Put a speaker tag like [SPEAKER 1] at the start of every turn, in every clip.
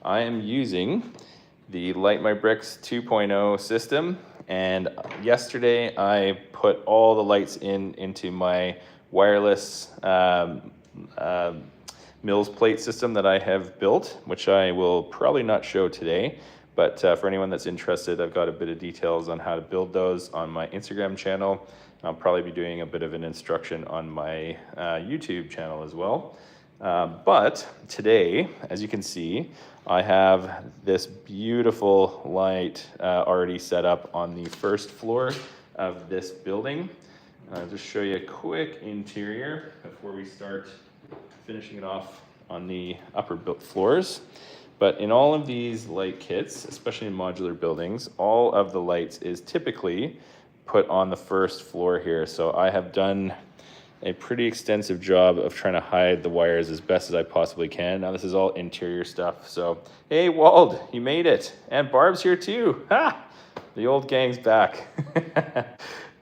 [SPEAKER 1] I am using the Light My Bricks 2.0 system, and yesterday I put all the lights into my wireless Mills plate system that I have built, which I will probably not show today. But for anyone that's interested, I've got a bit of details on how to build those on my Instagram channel. I'll probably be doing a bit of an instruction on my YouTube channel as well. But today, as you can see, I have this beautiful light already set up on the first floor of this building. I'll just show you a quick interior before we start finishing it off on the upper floors. But in all of these light kits, especially in modular buildings, all of the lights is typically put on the first floor here. So I have done a pretty extensive job of trying to hide the wires as best as I possibly can. Now this is all interior stuff. So, hey Wald, you made it. And Barb's here too. Ha! The old gang's back.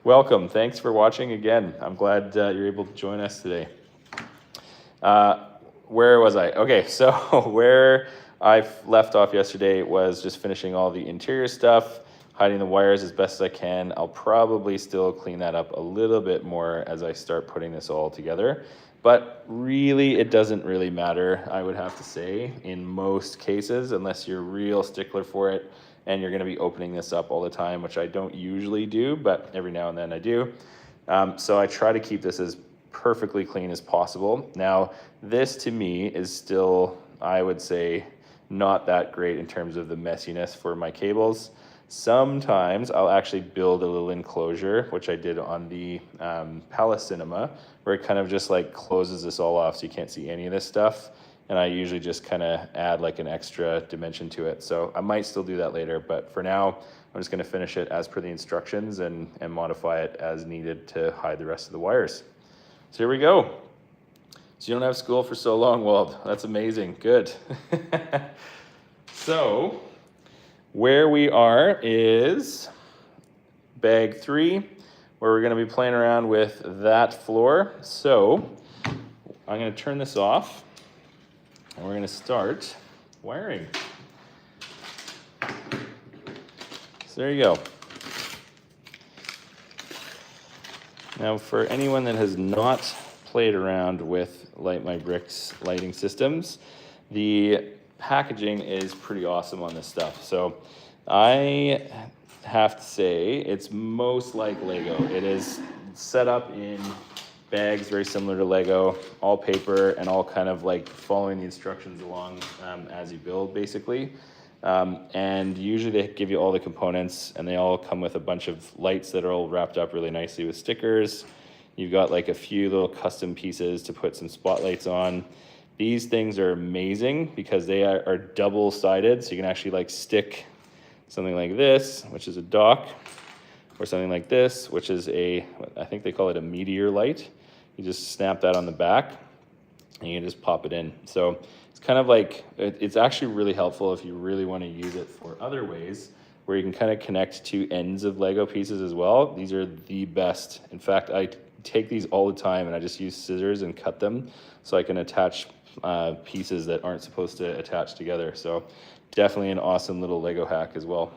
[SPEAKER 1] Welcome, thanks for watching again. I'm glad you're able to join us today. Where was I? Okay, so where I left off yesterday was just finishing all the interior stuff, hiding the wires as best as I can. I'll probably still clean that up a little bit more as I start putting this all together. But really, it doesn't really matter, I would have to say, in most cases, unless you're a real stickler for it and you're gonna be opening this up all the time, which I don't usually do, but every now and then I do. So I try to keep this as perfectly clean as possible. Now, this to me is still, I would say, not that great in terms of the messiness for my cables. Sometimes I'll actually build a little enclosure, which I did on the Palace Cinema, where it kind of just like closes this all off so you can't see any of this stuff. And I usually just kind of add like an extra dimension to it. So I might still do that later, but for now, I'm just gonna finish it as per the instructions and modify it as needed to hide the rest of the wires. So here we go. So you don't have school for so long, Wald. That's amazing, good. So where we are is bag 3, where we're gonna be playing around with that floor. So I'm gonna turn this off and we're gonna start wiring. So there you go. Now for anyone that has not played around with Light My Bricks lighting systems, the packaging is pretty awesome on this stuff. So I have to say it's most like Lego. It is set up in bags very similar to Lego, all paper and all kind of like following the instructions along as you build basically. And usually they give you all the components and they all come with a bunch of lights that are all wrapped up really nicely with stickers. You've got like a few little custom pieces to put some spotlights on. These things are amazing because they are double-sided, so you can actually like stick something like this, which is a dock, or something like this, which is a, I think they call it a meteor light. You just snap that on the back and you just pop it in. So it's kind of like, it's actually really helpful if you really want to use it for other ways, where you can kind of connect two ends of Lego pieces as well. These are the best. In fact, I take these all the time and I just use scissors and cut them so I can attach pieces that aren't supposed to attach together. So definitely an awesome little Lego hack as well.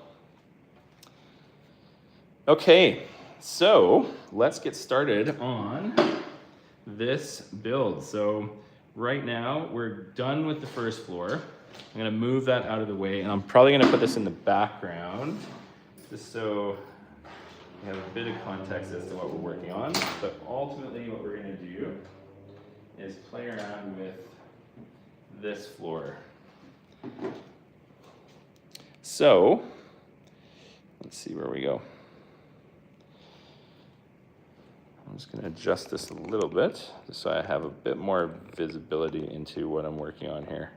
[SPEAKER 1] Okay, so let's get started on this build. So right now we're done with the first floor. I'm gonna move that out of the way and I'm probably gonna put this in the background just so we have a bit of context as to what we're working on. But ultimately what we're gonna do is play around with this floor. So let's see where we go. I'm just going to adjust this a little bit just so I have a bit more visibility into what I'm working on here.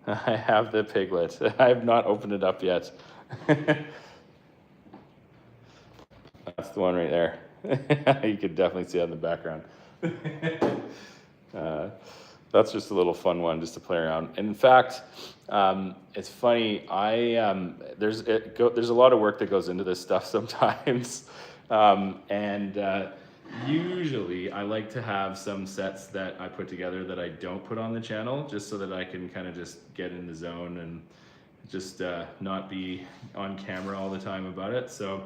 [SPEAKER 1] I have the piglet. I have not opened it up yet. That's the one right there. You can definitely see it in the background. That's just a little fun one just to play around. And in fact, it's funny, there's a lot of work that goes into this stuff sometimes. Usually I like to have some sets that I put together that I don't put on the channel, just so that I can kind of just get in the zone and just not be on camera all the time about it. So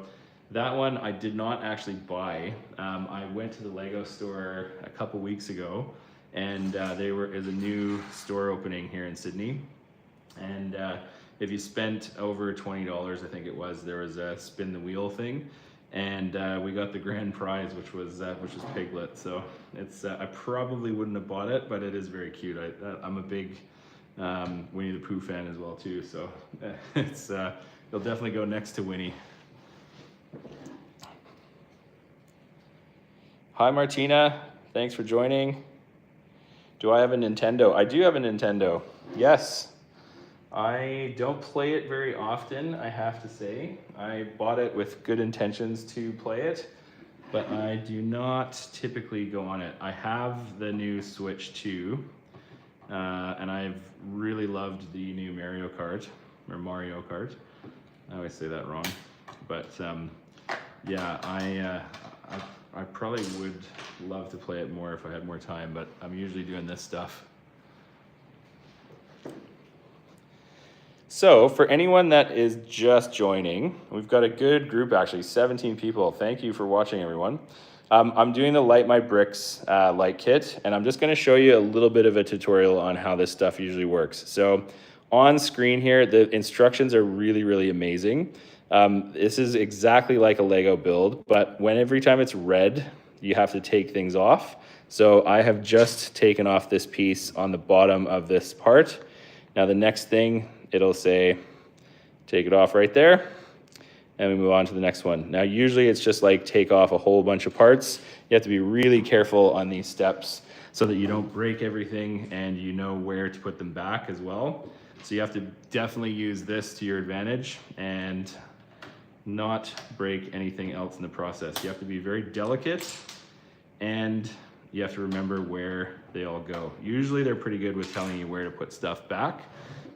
[SPEAKER 1] that one I did not actually buy. I went to the Lego store a couple weeks ago, and is a new store opening here in Sydney. And if you spent over $20, I think it was, there was a spin the wheel thing. And we got the grand prize, which was Piglet. So it's I probably wouldn't have bought it, but it is very cute. I'm a big Winnie the Pooh fan as well too. So it's it'll definitely go next to Winnie. Hi Martina, thanks for joining. Do I have a Nintendo? I do have a Nintendo. Yes. I don't play it very often, I have to say. I bought it with good intentions to play it, but I do not typically go on it. I have the new Switch 2, and I've really loved the new Mario Kart. I always say that wrong, but yeah, I probably would love to play it more if I had more time, but I'm usually doing this stuff. So for anyone that is just joining, we've got a good group actually, 17 people. Thank you for watching, everyone. I'm doing the Light My Bricks light kit, and I'm just gonna show you a little bit of a tutorial on how this stuff usually works. So on screen here, the instructions are really, really amazing. This is exactly like a Lego build, but every time it's red, you have to take things off. So I have just taken off this piece on the bottom of this part. Now the next thing, it'll say, take it off right there, and we move on to the next one. Now, usually it's just like take off a whole bunch of parts. You have to be really careful on these steps so that you don't break everything and you know where to put them back as well. So you have to definitely use this to your advantage and not break anything else in the process. You have to be very delicate, and you have to remember where they all go. Usually they're pretty good with telling you where to put stuff back,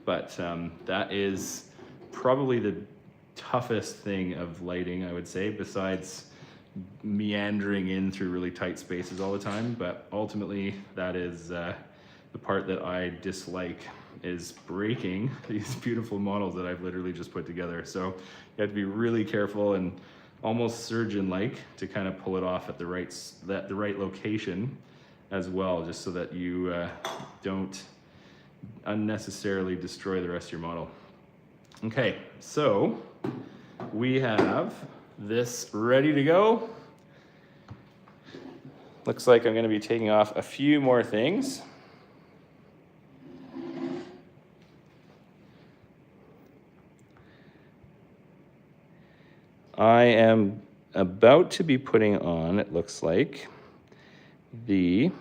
[SPEAKER 1] but that is probably the toughest thing of lighting, I would say, besides meandering in through really tight spaces all the time. But ultimately, that is the part that I dislike, is breaking these beautiful models that I've literally just put together. So you have to be really careful and almost surgeon-like to kind of pull it off at the right location as well, just so that you don't unnecessarily destroy the rest of your model. Okay, so we have this ready to go. Looks like I'm going to be taking off a few more things. I am about to be putting on, it looks like, which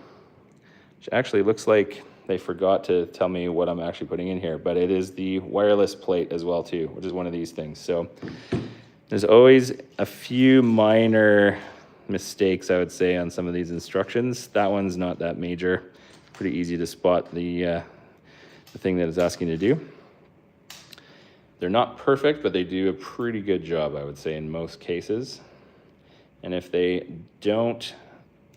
[SPEAKER 1] actually looks like they forgot to tell me what I'm actually putting in here, but it is the wireless plate as well too, which is one of these things. So there's always a few minor mistakes, I would say, on some of these instructions. That one's not that major. Pretty easy to spot the thing that it's asking you to do. They're not perfect, but they do a pretty good job, I would say, in most cases. And if they don't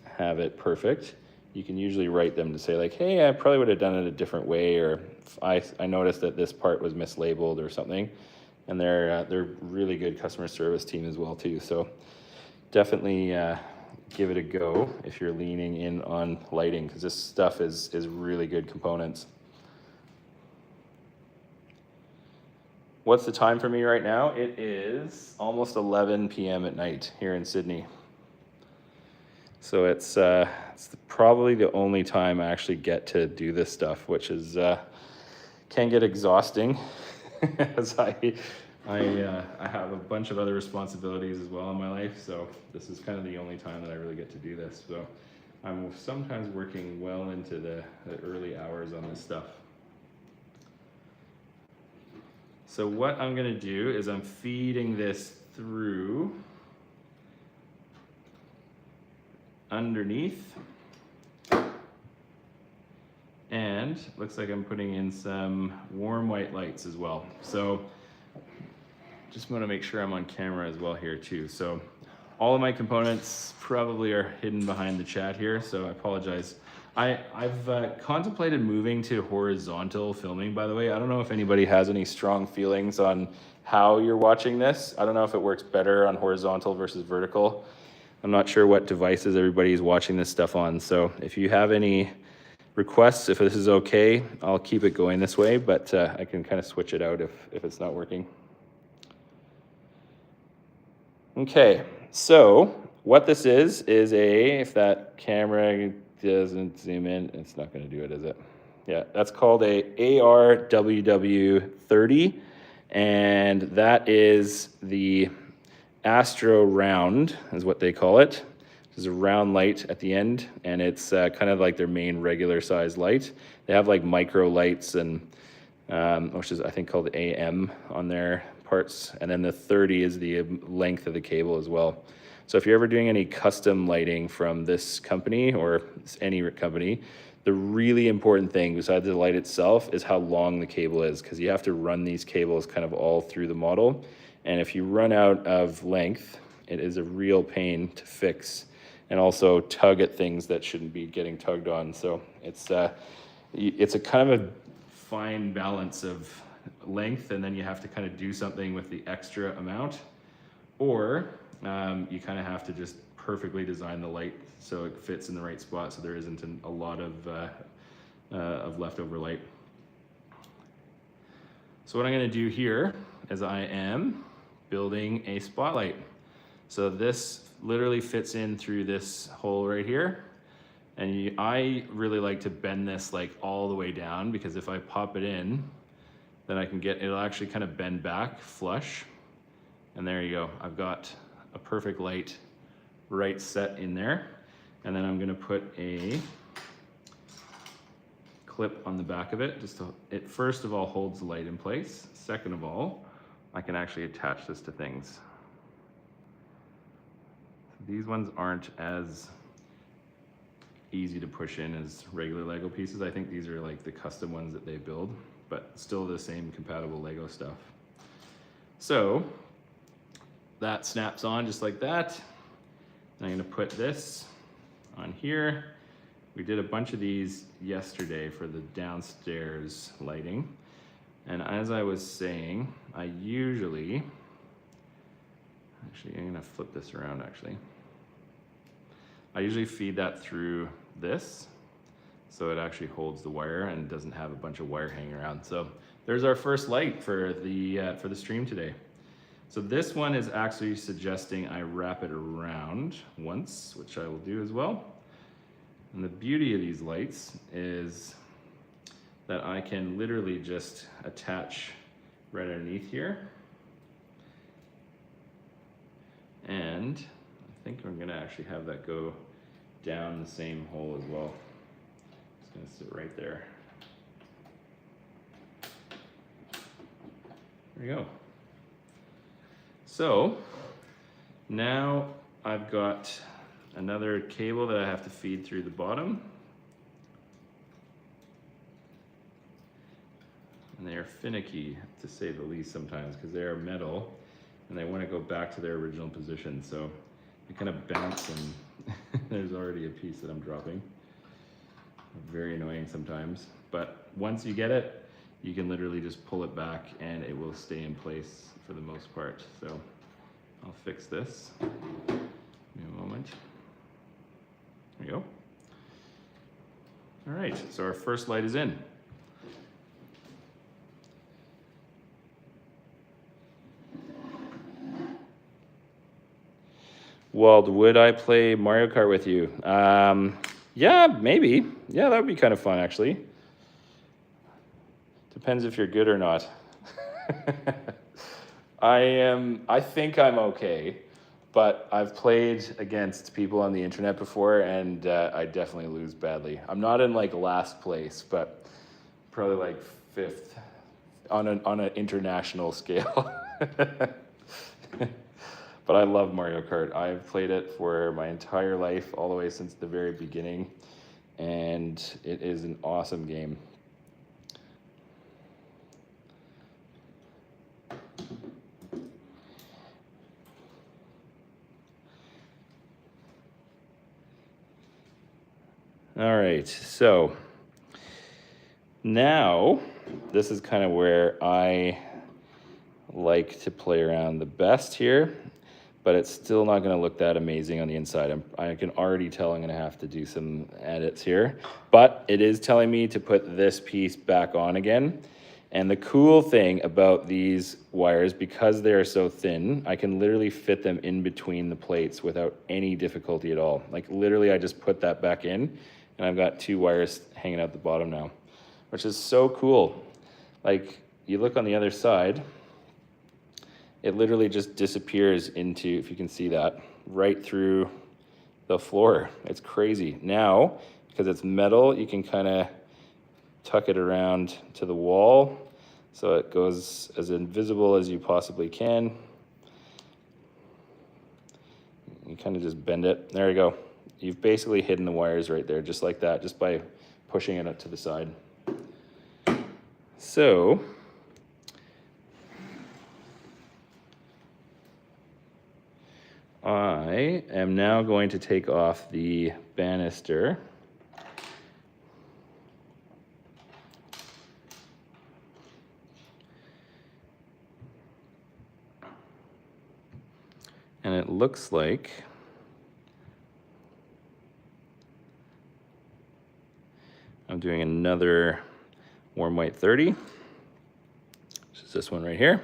[SPEAKER 1] have it perfect, you can usually write them to say like, hey, I probably would have done it a different way, or I noticed that this part was mislabeled or something. And they're really good customer service team as well too. So definitely give it a go if you're leaning in on lighting, because this stuff is really good components. What's the time for me right now? It is almost 11 p.m. at night here in Sydney. So it's probably the only time I actually get to do this stuff, which is can get exhausting as I have a bunch of other responsibilities as well in my life. So this is kind of the only time that I really get to do this. So I'm sometimes working well into the early hours on this stuff. So what I'm gonna do is I'm feeding this through underneath, and looks like I'm putting in some warm white lights as well. So just want to make sure I'm on camera as well here too. So all of my components probably are hidden behind the chat here, so I apologize. I've contemplated moving to horizontal filming, by the way. I don't know if anybody has any strong feelings on how you're watching this. I don't know if it works better on horizontal versus vertical. I'm not sure what devices everybody's watching this stuff on, so if you have any requests, if this is okay, I'll keep it going this way, but I can kind of switch it out if it's not working. Okay, so what this is if that camera doesn't zoom in, it's not going to do it, is it? Yeah, that's called a ARWW30, and that is the Astro Round, is what they call it. There's a round light at the end, and it's kind of like their main regular size light. They have like micro lights, and which is I think called AM on their parts, and then the 30 is the length of the cable as well. So if you're ever doing any custom lighting from this company or any company, the really important thing besides the light itself is how long the cable is, because you have to run these cables kind of all through the model. And if you run out of length, it is a real pain to fix and also tug at things that shouldn't be getting tugged on. So it's a kind of a fine balance of length, and then you have to kind of do something with the extra amount, or you kind of have to just perfectly design the light so it fits in the right spot, so there isn't a lot of leftover light. So what I'm going to do here is I am building a spotlight. So this literally fits in through this hole right here, and I really like to bend this like all the way down, because if I pop it in, then I can it'll actually kind of bend back flush, and there you go. I've got a perfect light right set in there. And then I'm gonna put a clip on the back of it, just to, it first of all holds the light in place. Second of all, I can actually attach this to things. These ones aren't as easy to push in as regular Lego pieces. I think these are like the custom ones that they build, but still the same compatible Lego stuff. So that snaps on just like that. And I'm gonna put this on here. We did a bunch of these yesterday for the downstairs lighting. And as I was saying, I usually, actually I'm gonna flip this around actually. I usually feed that through this, so it actually holds the wire and doesn't have a bunch of wire hanging around. So there's our first light for the stream today. So this one is actually suggesting I wrap it around once, which I will do as well. And the beauty of these lights is that I can literally just attach right underneath here. And I think I'm gonna actually have that go down the same hole as well. It's gonna sit right there. There you go. So now I've got another cable that I have to feed through the bottom. And they are finicky, to say the least, sometimes, because they are metal and they want to go back to their original position. So they kind of bounce and there's already a piece that I'm dropping. Very annoying sometimes. But once you get it, you can literally just pull it back and it will stay in place for the most part. So I'll fix this. Give me a moment. There we go. All right, so our first light is in. Wald, would I play Mario Kart with you? Yeah, maybe. Yeah, that would be kind of fun, actually. Depends if you're good or not. I think I'm okay, but I've played against people on the internet before, and I definitely lose badly. I'm not in like last place, but probably like fifth on an international scale. But I love Mario Kart. I've played it for my entire life, all the way since the very beginning, and it is an awesome game. All right, so now this is kind of where I like to play around the best here, but it's still not going to look that amazing on the inside. I can already tell I'm going to have to do some edits here, but it is telling me to put this piece back on again. And the cool thing about these wires, because they are so thin, I can literally fit them in between the plates without any difficulty at all. Like literally I just put that back in and I've got 2 wires hanging out the bottom now, which is so cool. Like you look on the other side, it literally just disappears into, if you can see that, right through the floor. It's crazy. Now, because it's metal, you can kind of tuck it around to the wall so it goes as invisible as you possibly can. You kind of just bend it. There you go. You've basically hidden the wires right there, just like that, just by pushing it up to the side. So, I am now going to take off the banister. And it looks like I'm doing another warm white 30, which is this one right here.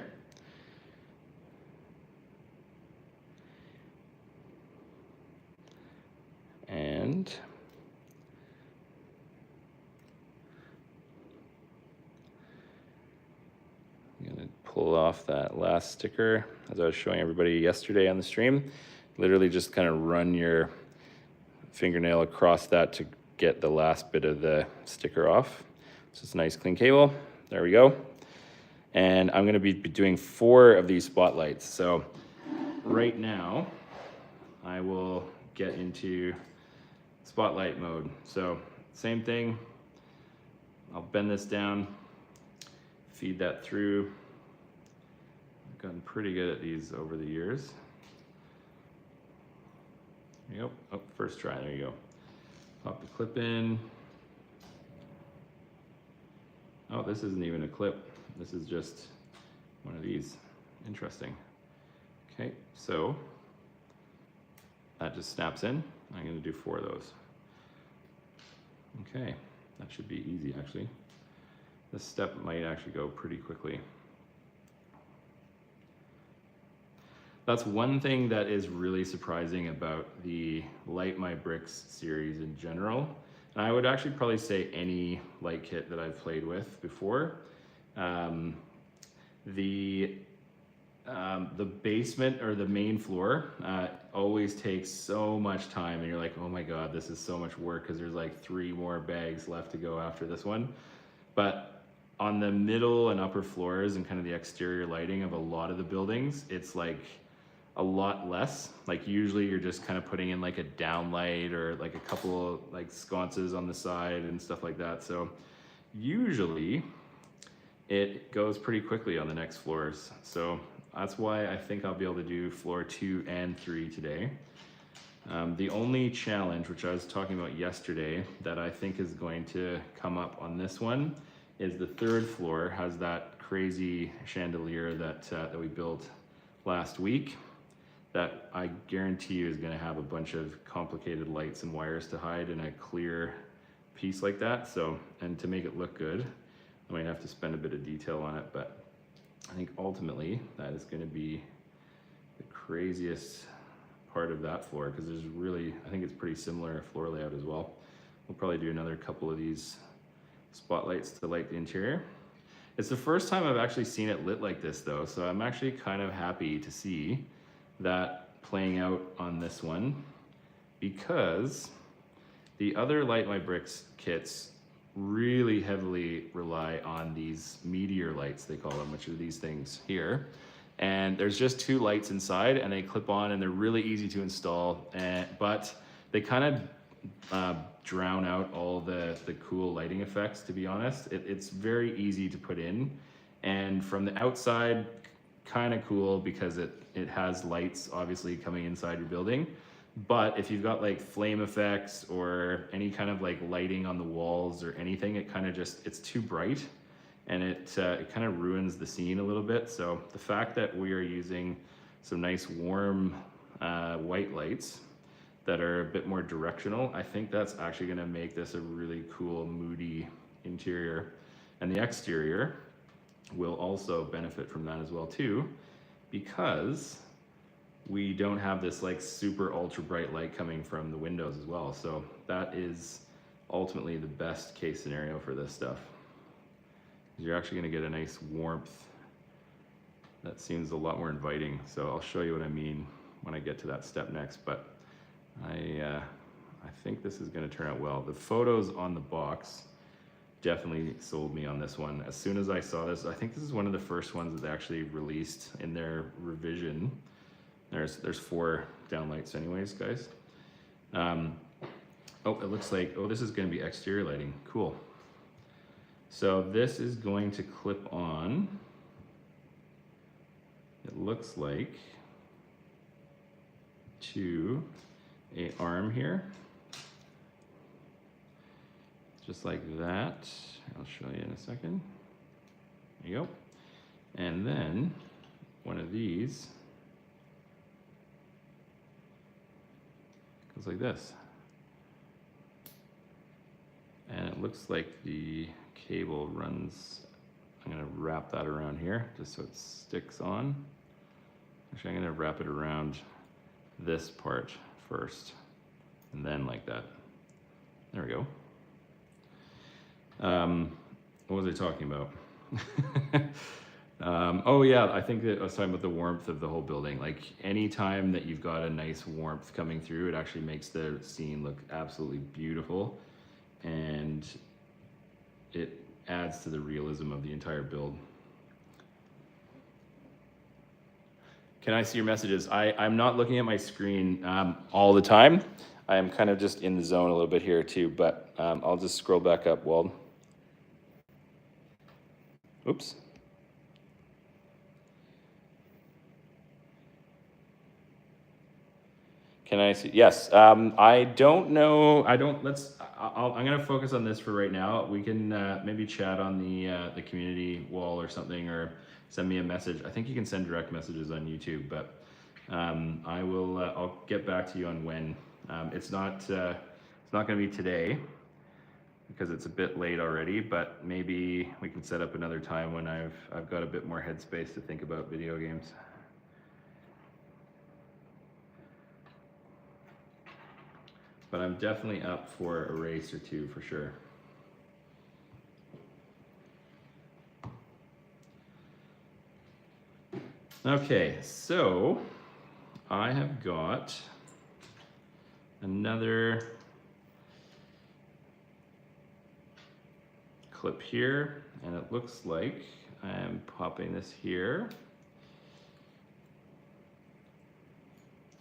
[SPEAKER 1] And I'm going to pull off that last sticker as I was showing everybody yesterday on the stream. Literally just kind of run your fingernail across that to get the last bit of the sticker off. So it's a nice clean cable. There we go. And I'm going to be doing 4 of these spotlights. So right now I will get into spotlight mode. So same thing, I'll bend this down, feed that through. I've gotten pretty good at these over the years. There you go. Oh, first try, there you go. Pop the clip in. Oh, this isn't even a clip. This is just one of these. Interesting. Okay, so that just snaps in. I'm going to do 4 of those. Okay, that should be easy actually. This step might actually go pretty quickly. That's one thing that is really surprising about the Light My Bricks series in general. And I would actually probably say any light kit that I've played with before. The basement or the main floor always takes so much time, and you're like, oh my god, this is so much work because there's like 3 more bags left to go after this one. But on the middle and upper floors and kind of the exterior lighting of a lot of the buildings, it's like a lot less. Like usually you're just kind of putting in like a downlight or like a couple of like sconces on the side and stuff like that. So usually it goes pretty quickly on the next floors. So that's why I think I'll be able to do floor 2 and 3 today. The only challenge, which I was talking about yesterday, that I think is going to come up on this one is the 3rd floor has that crazy chandelier that we built last week that I guarantee you is going to have a bunch of complicated lights and wires to hide in a clear piece like that. So, and to make it look good, I might have to spend a bit of detail on it, but I think ultimately that is going to be the craziest part of that floor, because there's really, I think it's pretty similar floor layout as well. We'll probably do another couple of these spotlights to light the interior. It's the first time I've actually seen it lit like this though, so I'm actually kind of happy to see that playing out on this one, because the other Light My Bricks kits really heavily rely on these meteor lights, they call them, which are these things here. And there's just 2 lights inside and they clip on and they're really easy to install, but they kind of drown out all the cool lighting effects, to be honest. It's very easy to put in, and from the outside, kind of cool because it has lights obviously coming inside your building, But if you've got like flame effects or any kind of like lighting on the walls or anything, it kind of just, it's too bright and it kind of ruins the scene a little bit. So the fact that we are using some nice warm white lights that are a bit more directional, I think that's actually gonna make this a really cool, moody interior. And the exterior will also benefit from that as well too, because we don't have this like super ultra bright light coming from the windows as well. So that is ultimately the best case scenario for this stuff. You're actually gonna get a nice warmth that seems a lot more inviting. So I'll show you what I mean when I get to that step next, but I think this is gonna turn out well. The photos on the box definitely sold me on this one. As soon as I saw this, I think this is one of the first ones that they actually released in their revision. There's 4 downlights anyways, guys. Oh, it looks like, oh, this is gonna be exterior lighting, cool. So this is going to clip on, it looks like, to an arm here. Just like that. I'll show you in a second. There you go. And then one of these goes like this. And it looks like the cable runs, I'm gonna wrap that around here just so it sticks on. Actually, I'm gonna wrap it around this part first and then like that. There we go. What was I talking about? Oh yeah, I think that I was talking about the warmth of the whole building. Like anytime that you've got a nice warmth coming through, it actually makes the scene look absolutely beautiful, and it adds to the realism of the entire build. Can I see your messages? I'm not looking at my screen all the time. I am kind of just in the zone a little bit here too, but I'll just scroll back up, Wald. Oops. Can I see? Yes. I don't know. I'm going to focus on this for right now. We can maybe chat on the community wall or something, or send me a message. I think you can send direct messages on YouTube, but I'll get back to you on when. It's not going to be today because it's a bit late already, but maybe we can set up another time when I've got a bit more headspace to think about video games. But I'm definitely up for a race or two for sure. Okay, so I have got another clip here, and it looks like I am popping this here.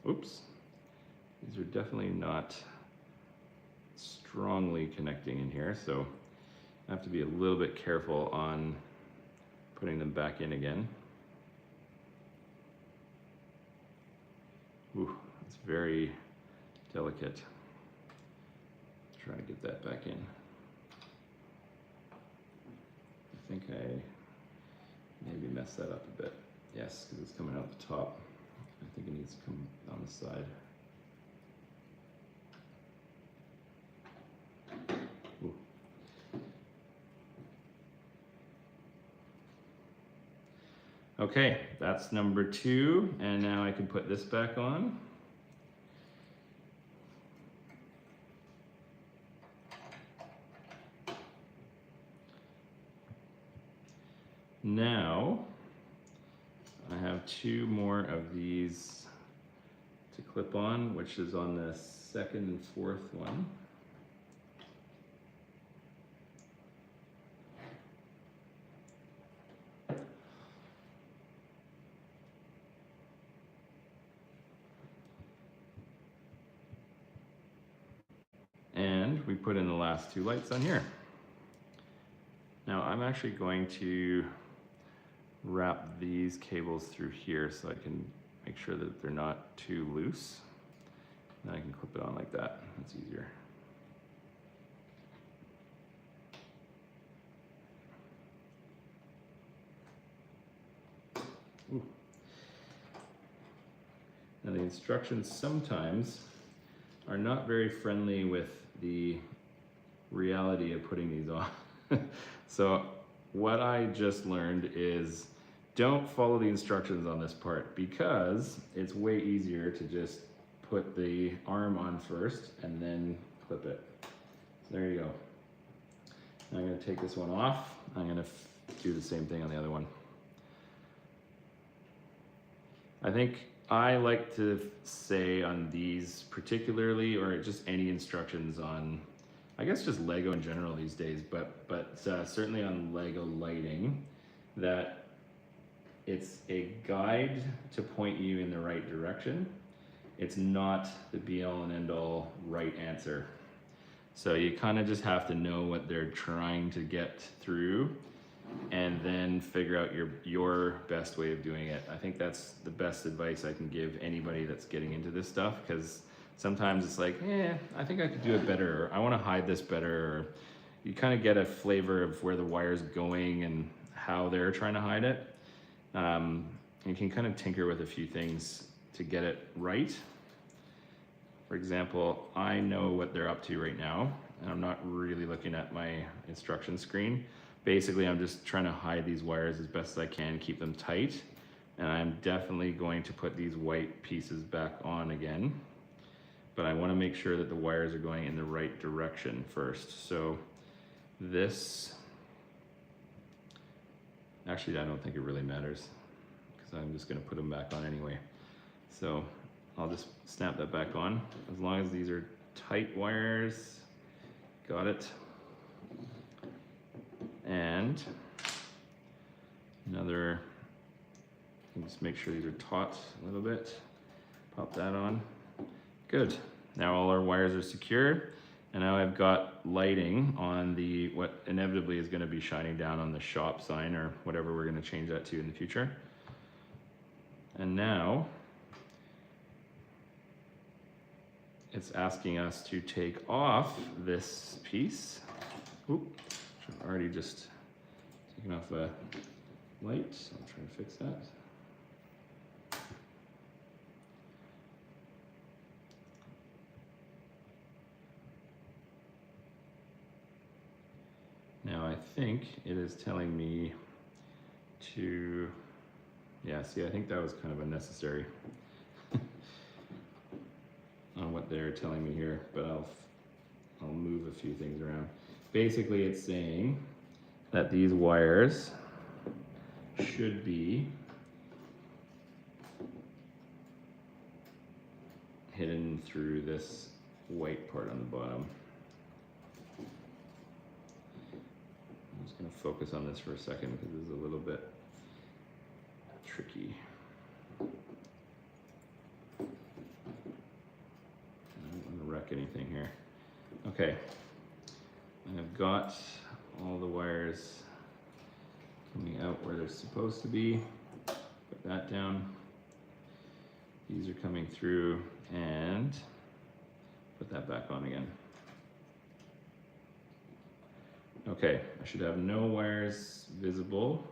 [SPEAKER 1] Oops, these are definitely not strongly connecting in here, so I have to be a little bit careful on putting them back in again. Ooh, it's very delicate. Try to get that back in. I think I maybe messed that up a bit. Yes, because it's coming out the top. I think it needs to come on the side. Ooh. Okay, that's number 2, and now I can put this back on. Now, I have 2 more of these to clip on, which is on the 2nd and 4th one. And we put in the last 2 lights on here. Now I'm actually going to wrap these cables through here so I can make sure that they're not too loose. And I can clip it on like that. That's easier. Ooh. Now the instructions sometimes are not very friendly with the reality of putting these on. So what I just learned is don't follow the instructions on this part, because it's way easier to just put the arm on first and then clip it. So there you go. Now I'm going to take this one off. I'm going to do the same thing on the other one. I think I like to say on these particularly, or just any instructions on, I guess just Lego in general these days, but certainly on Lego lighting, that it's a guide to point you in the right direction. It's not the be all and end all right answer. So you kind of just have to know what they're trying to get through and then figure out your best way of doing it. I think that's the best advice I can give anybody that's getting into this stuff, because sometimes it's like, I think I could do it better, or I want to hide this better, or you kind of get a flavor of where the wire's going and how they're trying to hide it. You can kind of tinker with a few things to get it right. For example, I know what they're up to right now, and I'm not really looking at my instruction screen. Basically, I'm just trying to hide these wires as best as I can, keep them tight, and I'm definitely going to put these white pieces back on again. But I want to make sure that the wires are going in the right direction first. So this, actually I don't think it really matters, because I'm just going to put them back on anyway. So I'll just snap that back on, as long as these are tight wires. Got it. And another, just make sure these are taut a little bit. Pop that on. Good. Now all our wires are secure, and now I've got lighting on the, what inevitably is going to be shining down on the shop sign, or whatever we're going to change that to in the future. And now it's asking us to take off this piece. Oop, I've already just taken off a light. I'll try to fix that. Now I think it is telling me to, yeah, see, I think that was kind of unnecessary on what they're telling me here, but I'll move a few things around. Basically, it's saying that these wires should be hidden through this white part on the bottom. I'm just going to focus on this for a second, because this is a little bit tricky. I don't want to wreck anything here. Okay, I've got all the wires coming out where they're supposed to be. Put that down. These are coming through, and put that back on again. Okay, I should have no wires visible.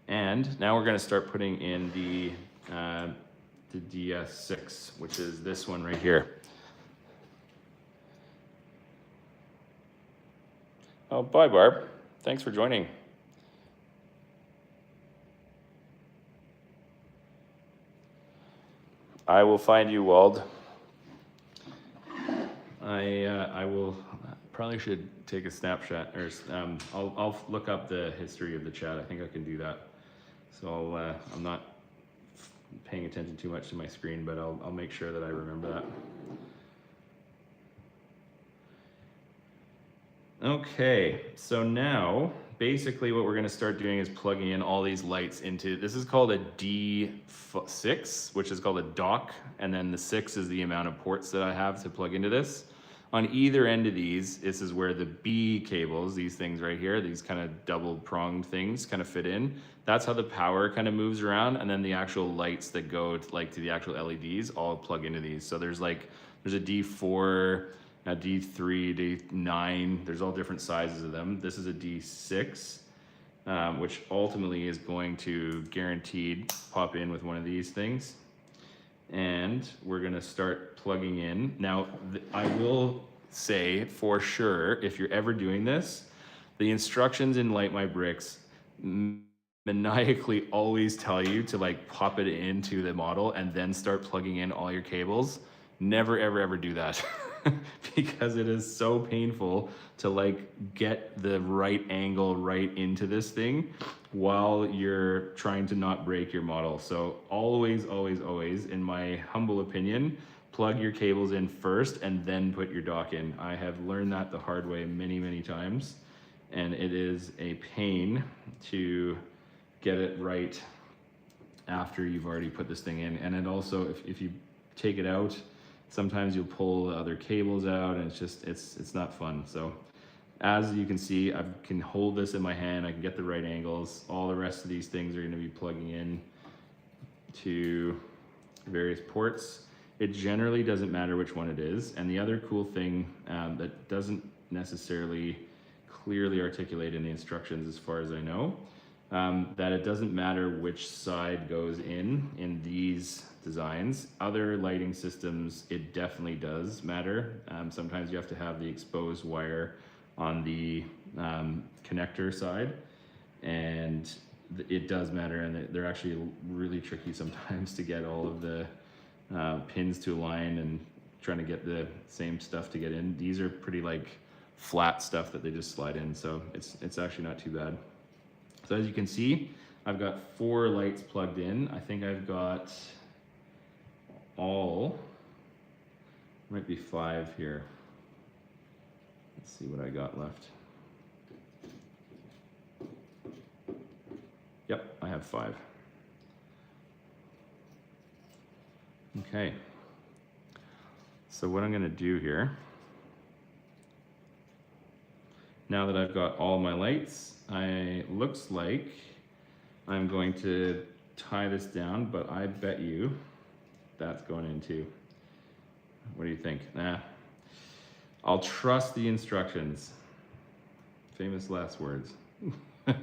[SPEAKER 1] And now we're going to start putting in the DS6, which is this one right here. Oh, bye, Barb. Thanks for joining. I will find you, Wald. I will probably should take a snapshot, or I'll look up the history of the chat. I think I can do that. So I'm not paying attention too much to my screen, but I'll make sure that I remember that. Okay, so now basically what we're going to start doing is plugging in all these lights into, this is called a D6, which is called a dock, and then the 6 is the amount of ports that I have to plug into this. On either end of these, this is where the B cables, these things right here, these kind of double pronged things kind of fit in. That's how the power kind of moves around. And then the actual lights that go to the actual LEDs all plug into these. So there's a D4, a D3, D9, there's all different sizes of them. This is a D6, which ultimately is going to guaranteed pop in with one of these things. And we're gonna start plugging in. Now, I will say for sure, if you're ever doing this, the instructions in Light My Bricks maniacally always tell you to like pop it into the model and then start plugging in all your cables. Never, ever, ever do that. Because it is so painful to like get the right angle right into this thing while you're trying to not break your model. So always, always, always, in my humble opinion, plug your cables in first and then put your dock in. I have learned that the hard way many, many times, and it is a pain to get it right after you've already put this thing in. And it also, if you take it out, sometimes you'll pull the other cables out and it's not fun. So as you can see, I can hold this in my hand, I can get the right angles. All the rest of these things are gonna be plugging in to various ports. It generally doesn't matter which one it is. And the other cool thing that doesn't necessarily clearly articulate in the instructions as far as I know, that it doesn't matter which side goes in these designs. Other lighting systems, it definitely does matter. Sometimes you have to have the exposed wire on the connector side, and it does matter, and they're actually really tricky sometimes to get all of the pins to align and trying to get the same stuff to get in. These are pretty like flat stuff that they just slide in, so it's actually not too bad. So as you can see, I've got 4 lights plugged in. I think I've got might be 5 here. Let's see what I got left. Yep, I have 5. Okay. So what I'm gonna do here, now that I've got all my lights, looks like I'm going to tie this down, but I bet you that's going in too. What do you think? Nah, I'll trust the instructions. Famous last words. I'm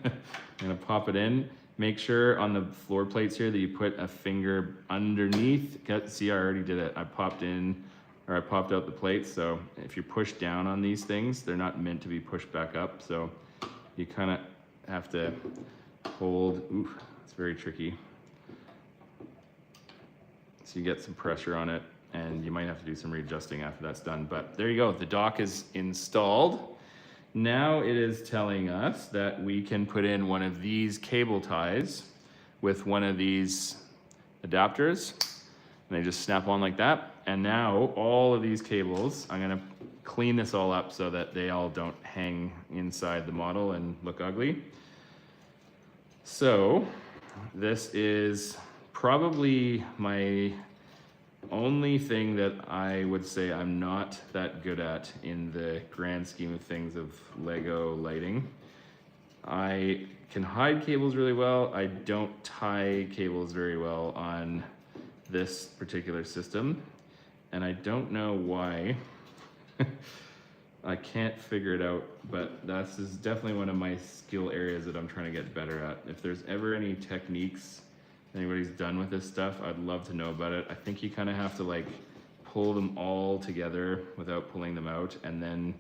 [SPEAKER 1] gonna pop it in. Make sure on the floor plates here that you put a finger underneath. See, I already did it. I popped out the plates. So if you push down on these things, they're not meant to be pushed back up. So you kind of have to hold. Ooh, it's very tricky. So you get some pressure on it, and you might have to do some readjusting after that's done. But there you go, the dock is installed. Now it is telling us that we can put in one of these cable ties with one of these adapters, and they just snap on like that. And now all of these cables, I'm gonna clean this all up so that they all don't hang inside the model and look ugly. So this is probably my only thing that I would say I'm not that good at in the grand scheme of things of Lego lighting. I can hide cables really well. I don't tie cables very well on this particular system, and I don't know why. I can't figure it out, but this is definitely one of my skill areas that I'm trying to get better at. If there's ever any techniques anybody's done with this stuff, I'd love to know about it. I think you kind of have to like pull them all together without pulling them out and then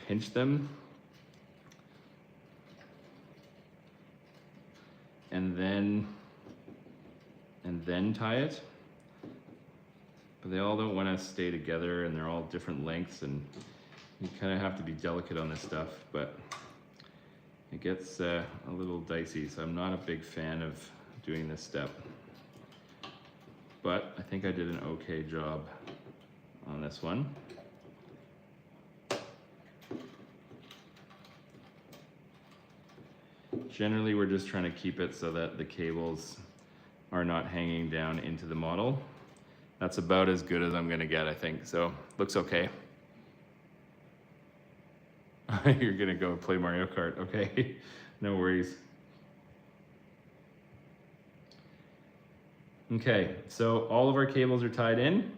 [SPEAKER 1] pinch them. And then tie it. But they all don't want to stay together, and they're all different lengths, and you kind of have to be delicate on this stuff, but it gets a little dicey, so I'm not a big fan of doing this step. But I think I did an okay job on this one. Generally, we're just trying to keep it so that the cables are not hanging down into the model. That's about as good as I'm gonna get, I think, so looks okay. You're gonna go play Mario Kart, okay? No worries. Okay, so all of our cables are tied in.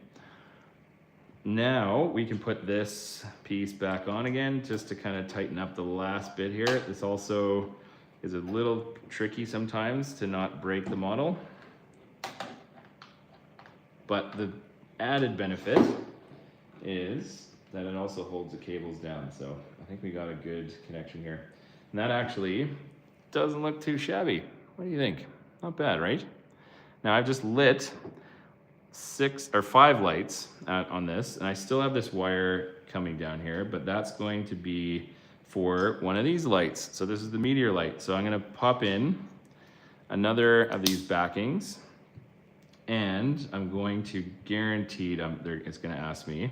[SPEAKER 1] Now we can put this piece back on again just to kind of tighten up the last bit here. This also is a little tricky sometimes to not break the model. But the added benefit is that it also holds the cables down. So I think we got a good connection here. And that actually doesn't look too shabby. What do you think? Not bad, right? Now I've just lit 5 lights on this, and I still have this wire coming down here, but that's going to be for one of these lights. So this is the meteor light. So I'm gonna pop in another of these backings, and I'm going to guarantee it's gonna ask me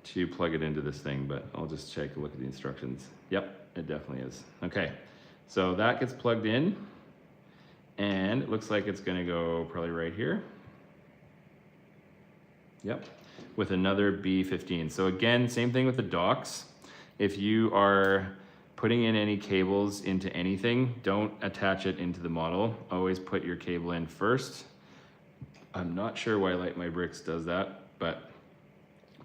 [SPEAKER 1] to plug it into this thing, but I'll just take a look at the instructions. Yep, it definitely is. Okay, so that gets plugged in, and it looks like it's gonna go probably right here. Yep, with another B15. So again, same thing with the docks. If you are putting in any cables into anything, don't attach it into the model. Always put your cable in first. I'm not sure why Light My Bricks does that, but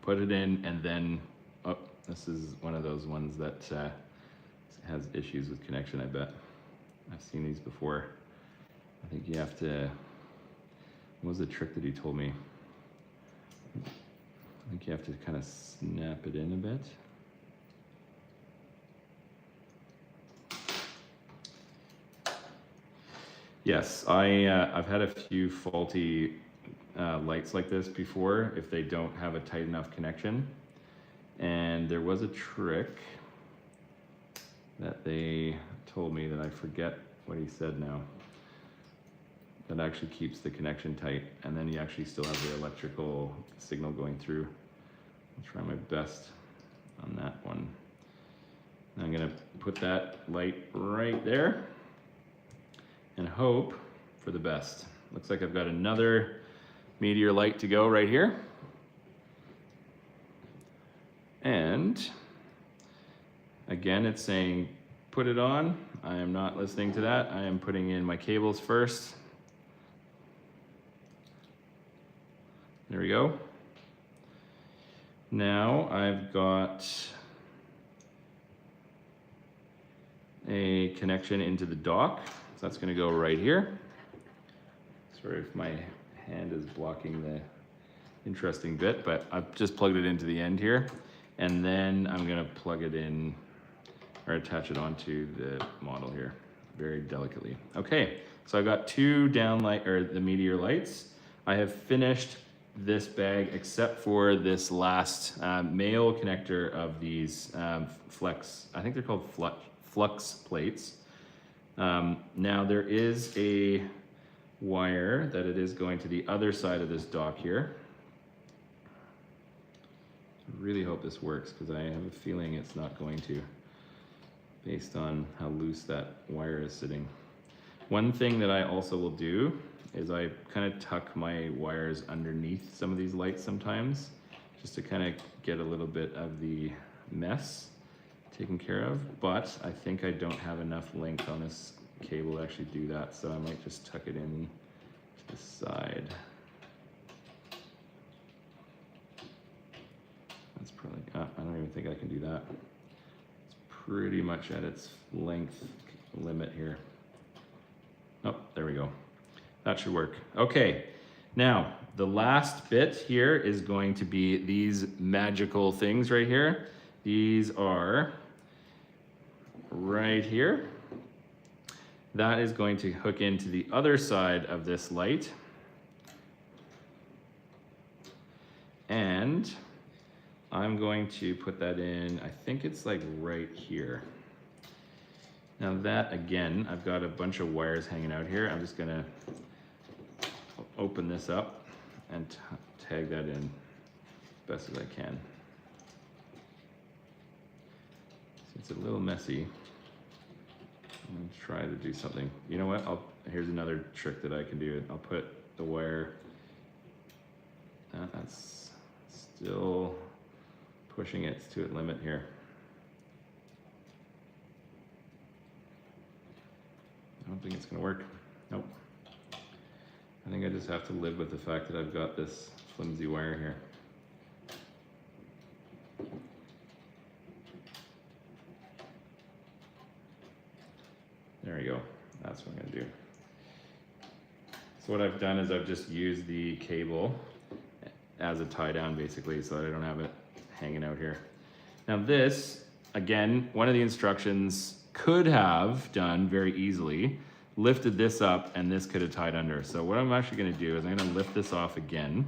[SPEAKER 1] put it in and then, oh, this is one of those ones that has issues with connection, I bet. I've seen these before. I think you have to, what was the trick that he told me? I think you have to kind of snap it in a bit. Yes, I've had a few faulty lights like this before if they don't have a tight enough connection. And there was a trick that they told me that I forget what he said now. That actually keeps the connection tight, and then you actually still have the electrical signal going through. I'll try my best on that one. I'm gonna put that light right there and hope for the best. Looks like I've got another meteor light to go right here. And again, it's saying put it on. I am not listening to that. I am putting in my cables first. There we go. Now I've got a connection into the dock. So that's gonna go right here. Sorry if my hand is blocking the interesting bit, but I've just plugged it into the end here. And then I'm gonna plug it in or attach it onto the model here very delicately. Okay, so I've got 2 downlight or the meteor lights. I have finished this bag except for this last male connector of these flex, I think they're called flux plates. Now there is a wire that it is going to the other side of this dock here. I really hope this works because I have a feeling it's not going to, based on how loose that wire is sitting. One thing that I also will do is I kind of tuck my wires underneath some of these lights sometimes, just to kind of get a little bit of the mess taken care of, but I think I don't have enough length on this cable to actually do that, so I might just tuck it in to the side. That's probably, I don't even think I can do that. It's pretty much at its length limit here. Oh, there we go. That should work. Okay, now the last bit here is going to be these magical things right here. These are right here. That is going to hook into the other side of this light. And I'm going to put that in, I think it's like right here. Now that, again, I've got a bunch of wires hanging out here. I'm just gonna open this up and tag that in as best as I can. It's a little messy. I'm gonna try to do something. You know what? Here's another trick that I can do. I'll put the wire. That's still pushing it to its limit here. I don't think it's gonna work. Nope. I think I just have to live with the fact that I've got this flimsy wire here. There we go. That's what I'm gonna do. So what I've done is I've just used the cable as a tie down basically, so that I don't have it hanging out here. Now this, again, one of the instructions could have done very easily, lifted this up and this could have tied under. So what I'm actually gonna do is I'm gonna lift this off again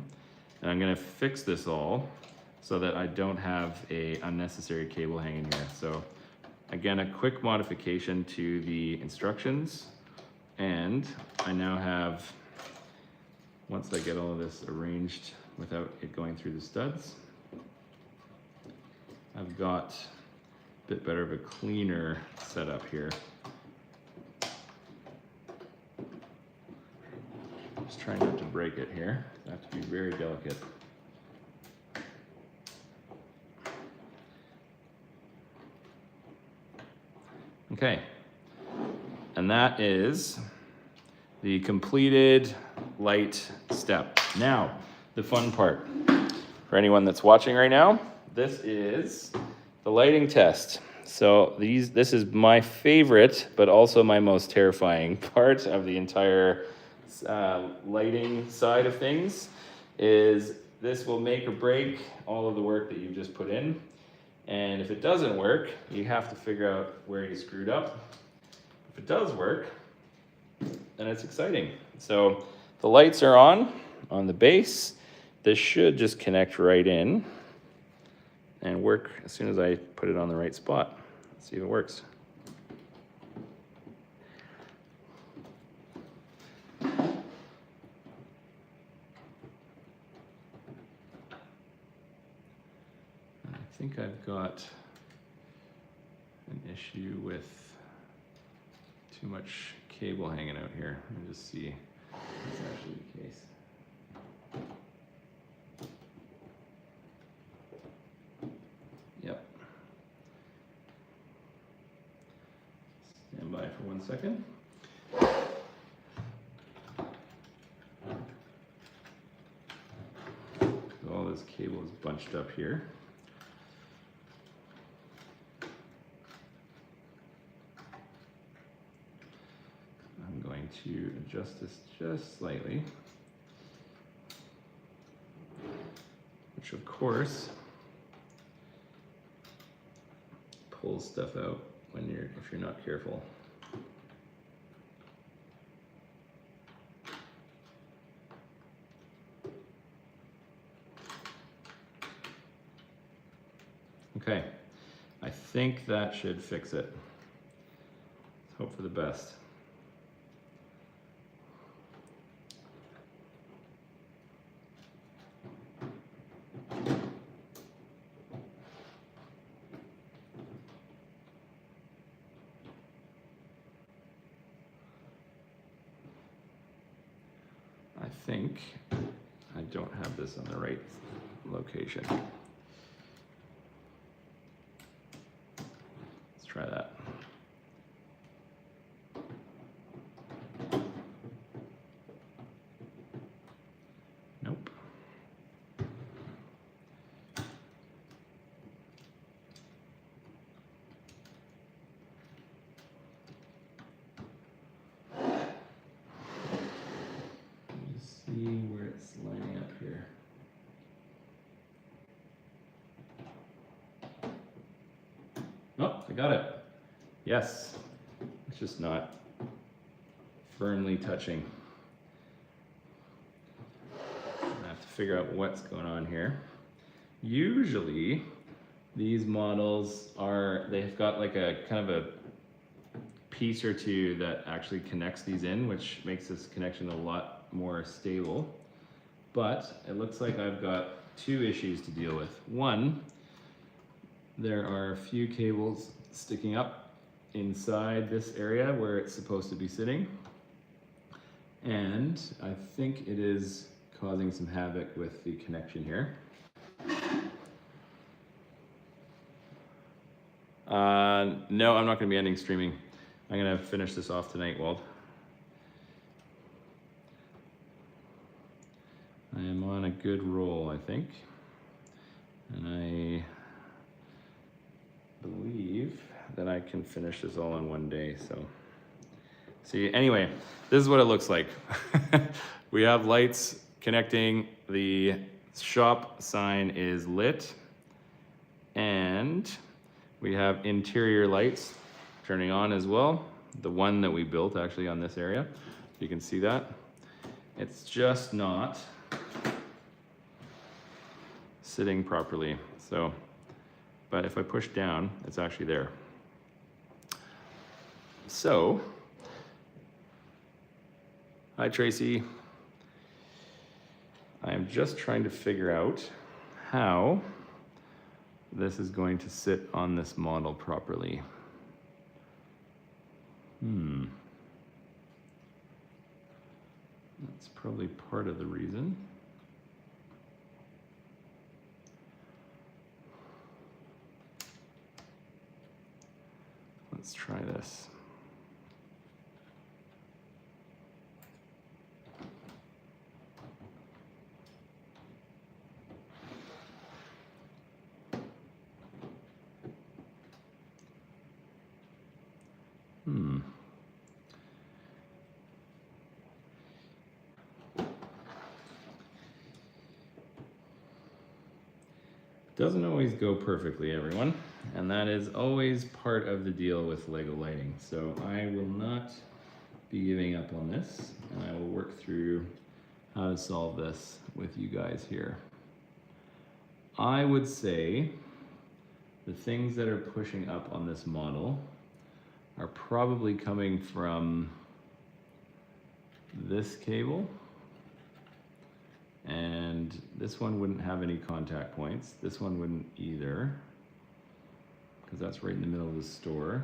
[SPEAKER 1] and I'm gonna fix this all so that I don't have a unnecessary cable hanging here. So again, a quick modification to the instructions, and I now have, once I get all of this arranged without it going through the studs, I've got a bit better of a cleaner setup here. Just trying not to break it here. I have to be very delicate. Okay, and that is the completed light step. Now, the fun part. For anyone that's watching right now, this is the lighting test. So this is my favorite, but also my most terrifying part of the entire lighting side of things, is this will make or break all of the work that you've just put in. And if it doesn't work, you have to figure out where you screwed up. If it does work, then it's exciting. So the lights are on the base. This should just connect right in and work as soon as I put it on the right spot. Let's see if it works. I think I've got an issue with too much cable hanging out here. Let me just see if that's actually the case. Yep. Stand by for 1 second. So all this cable is bunched up here. To adjust this just slightly, which of course pulls stuff out when if you're not careful. Okay, I think that should fix it. Let's hope for the best. I think I don't have this on the right location. Let's try that. Nope. See where it's lining up here. Oh, I got it. Yes. It's just not firmly touching. I have to figure out what's going on here. Usually these models they've got like a kind of a piece or two that actually connects these in, which makes this connection a lot more stable, but it looks like I've got two issues to deal with. One, there are a few cables sticking up inside this area where it's supposed to be sitting, and I think it is causing some havoc with the connection here. No, I'm not gonna be ending streaming. I'm gonna finish this off tonight, Wald. I am on a good roll, I think. And I believe that I can finish this all in one day, so. See, anyway, this is what it looks like. We have lights connecting, the shop sign is lit, and we have interior lights turning on as well. The one that we built actually on this area, you can see that. It's just not sitting properly, so, but if I push down, it's actually there. So, hi Tracy. I am just trying to figure out how this is going to sit on this model properly. That's probably part of the reason. Let's try this. Doesn't always go perfectly, everyone, and that is always part of the deal with Lego lighting. So I will not be giving up on this, and I will work through how to solve this with you guys here. I would say the things that are pushing up on this model are probably coming from this cable, and this one wouldn't have any contact points. This one wouldn't either, because that's right in the middle of the store.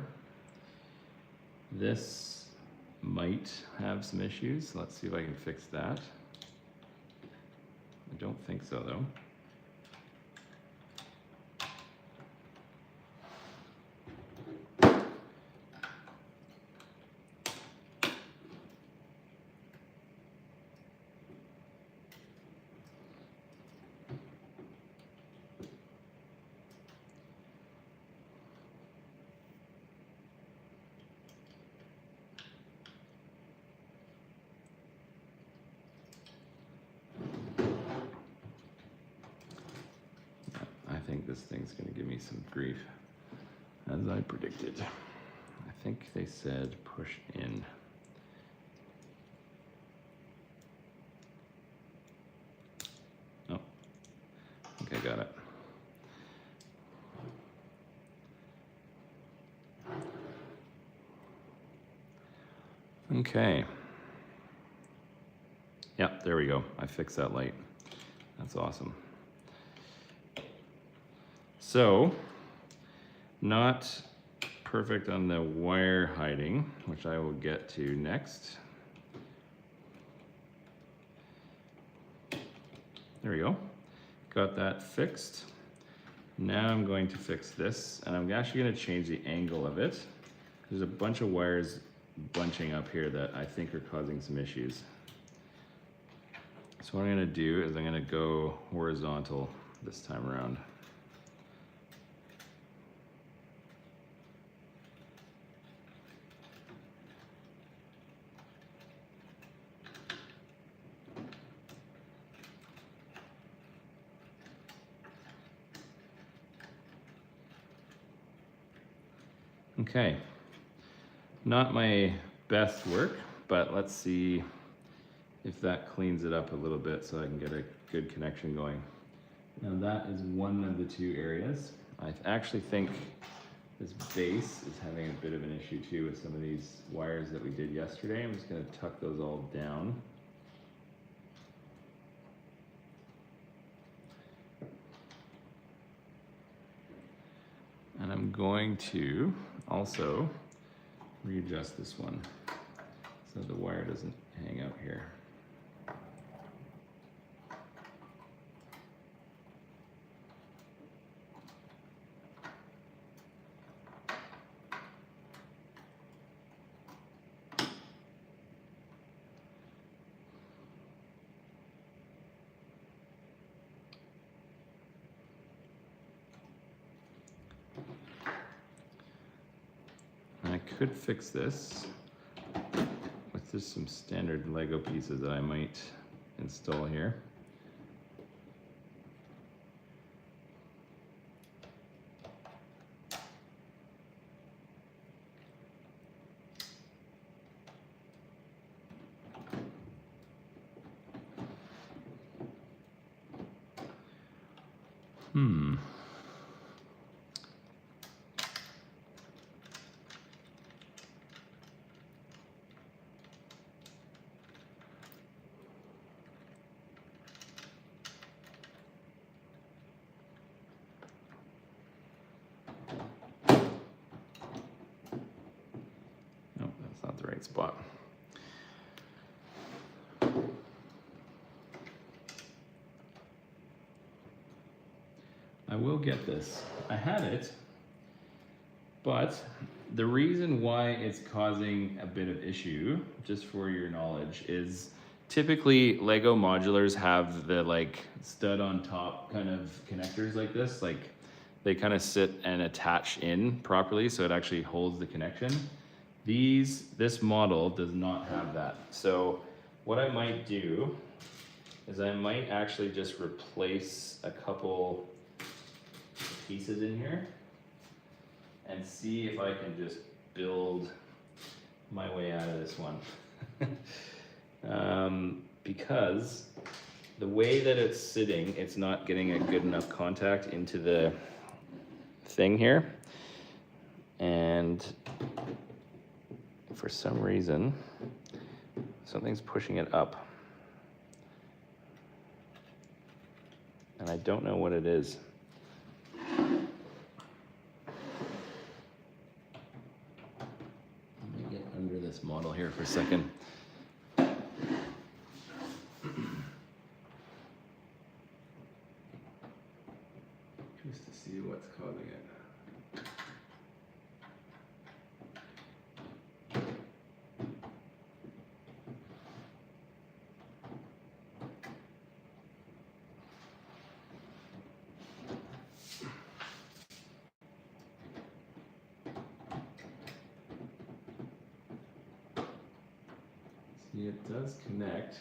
[SPEAKER 1] This might have some issues. Let's see if I can fix that. I don't think so though. I think this thing's going to give me some grief, as I predicted. I think they said push in. Oh, I think I got it. Okay. Yep, there we go. I fixed that light. That's awesome. So, not perfect on the wire hiding, which I will get to next. There we go. Got that fixed. Now I'm going to fix this, and I'm actually going to change the angle of it. There's a bunch of wires bunching up here that I think are causing some issues. So what I'm going to do is I'm going to go horizontal this time around. Okay, not my best work, but let's see if that cleans it up a little bit so I can get a good connection going. Now that is one of the two areas. I actually think this base is having a bit of an issue too with some of these wires that we did yesterday. I'm just going to tuck those all down. And I'm going to also readjust this one so the wire doesn't hang out here. could fix this with just some standard Lego pieces that I might install here. Nope, that's not the right spot. I will get this. I had it, but the reason why it's causing a bit of issue, just for your knowledge, is typically Lego modulars have the like stud on top kind of connectors like this, like they kind of sit and attach in properly so it actually holds the connection. This model does not have that. So what I might do is I might actually just replace a couple pieces in here and see if I can just build my way out of this one. Because the way that it's sitting, it's not getting a good enough contact into the thing here. And for some reason, something's pushing it up. And I don't know what it is. This model here for a second. Just to see what's causing it. See, it does connect.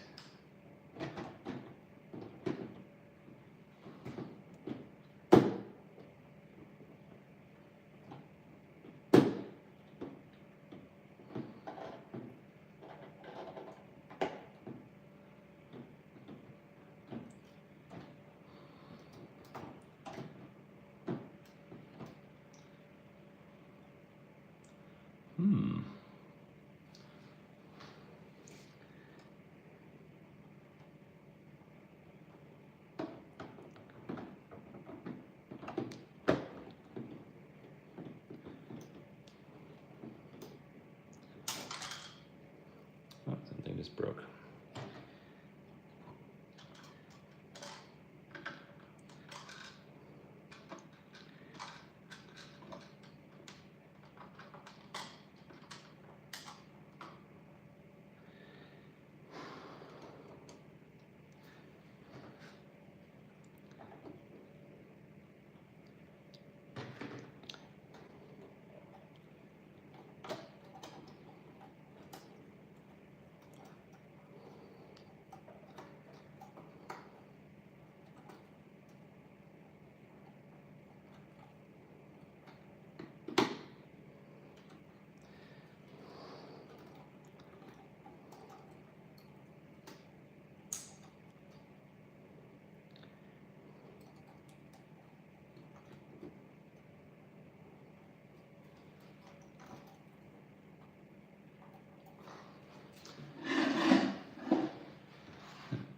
[SPEAKER 1] Oh, something just broke.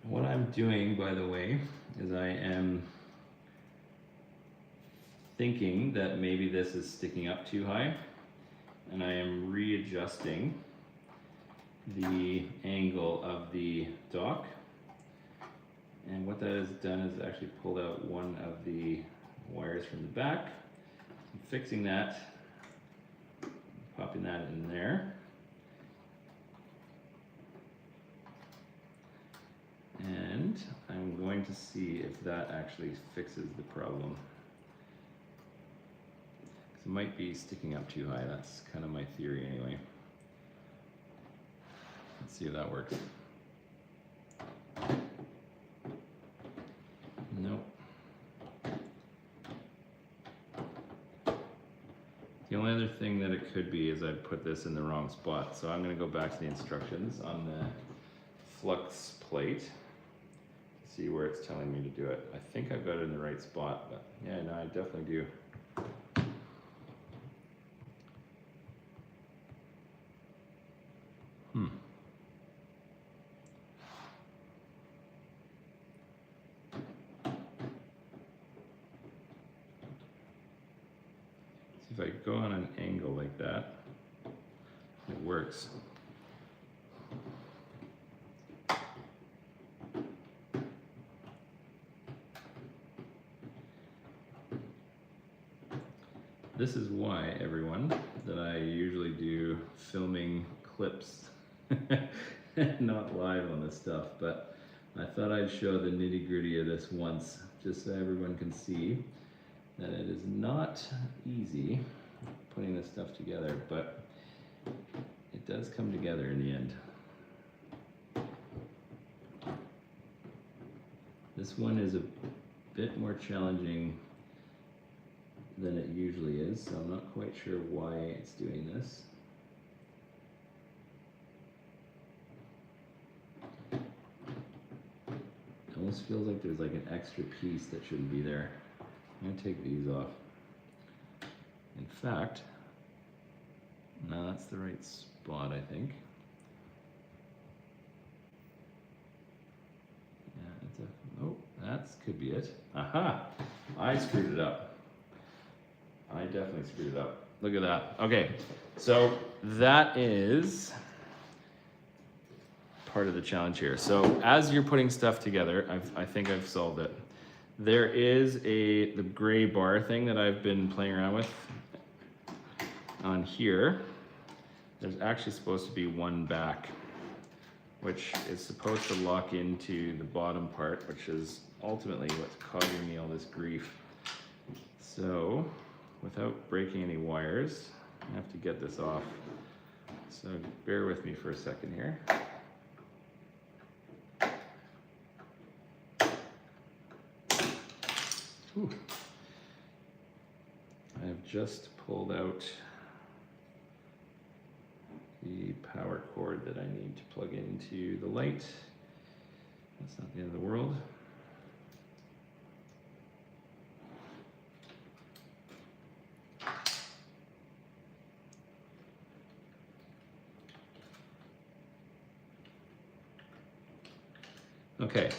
[SPEAKER 1] What I'm doing, by the way, is I am thinking that maybe this is sticking up too high, and I am readjusting the angle of the dock. And what that has done is actually pulled out one of the wires from the back. I'm fixing that, popping that in there. And I'm going to see if that actually fixes the problem. It might be sticking up too high. That's kind of my theory anyway. Let's see if that works. Nope. The only other thing that it could be is I put this in the wrong spot. So I'm going to go back to the instructions on the flux plate. See where it's telling me to do it. I think I've got it in the right spot, but yeah, no, I definitely do. See if I go on an angle like that, it works. This is why, everyone, that I usually do filming clips, not live on this stuff, but I thought I'd show the nitty-gritty of this once, just so everyone can see that it is not easy putting this stuff together, but it does come together in the end. This one is a bit more challenging than it usually is, so I'm not quite sure why it's doing this. It almost feels like there's like an extra piece that shouldn't be there. I'm going to take these off. In fact, no, that's the right spot, I think. Yeah, it's a, oh, that could be it. Aha! I screwed it up. I definitely screwed it up. Look at that. Okay, so that is part of the challenge here. So as you're putting stuff together, I think I've solved it. There is the gray bar thing that I've been playing around with on here. There's actually supposed to be one back, which is supposed to lock into the bottom part, which is ultimately what's causing me all this grief. So, without breaking any wires, I have to get this off. So bear with me for a second here. Whew. I have just pulled out the power cord that I need to plug into the light. That's not the end of the world. Okay,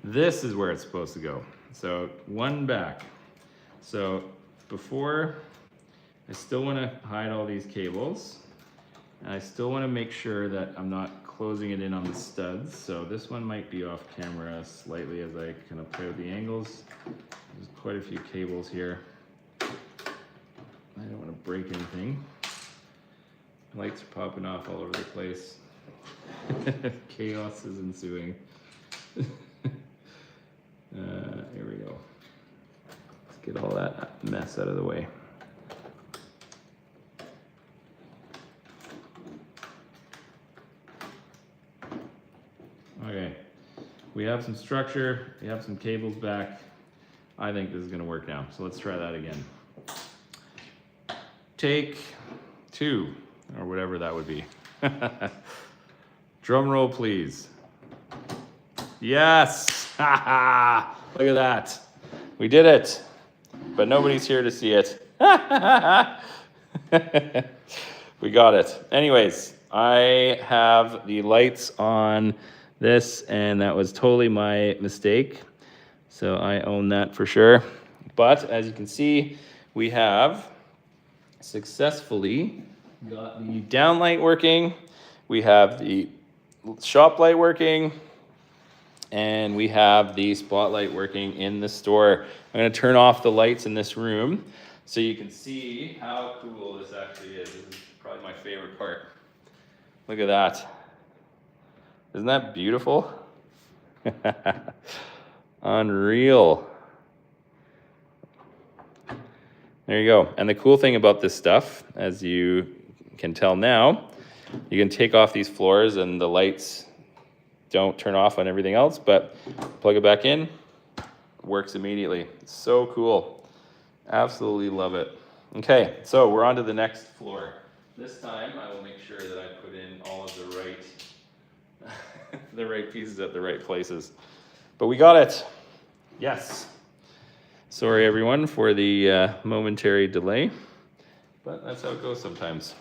[SPEAKER 1] this is where it's supposed to go. So one back. So before, I still want to hide all these cables. And I still want to make sure that I'm not closing it in on the studs. So this one might be off camera slightly as I kind of play with the angles. There's quite a few cables here. I don't want to break anything. Lights are popping off all over the place. Chaos is ensuing. Here we go. Let's get all that mess out of the way. Okay, we have some structure, we have some cables back. I think this is gonna work now, so let's try that again. Take 2, or whatever that would be. Drum roll, please. Yes! Look at that. We did it. But nobody's here to see it. We got it. Anyways, I have the lights on this, and that was totally my mistake. So I own that for sure. But as you can see, we have successfully got the down light working. We have the shop light working. And we have the spotlight working in the store. I'm gonna turn off the lights in this room so you can see how cool this actually is. This is probably my favorite part. Look at that. Isn't that beautiful? Unreal. There you go. And the cool thing about this stuff, as you can tell now, you can take off these floors and the lights don't turn off on everything else, but plug it back in, works immediately. It's so cool. Absolutely love it. Okay, so we're on to the next floor. This time I will make sure that I put in all of the right the right pieces at the right places. But we got it. Yes. Sorry everyone for the momentary delay, but that's how it goes sometimes.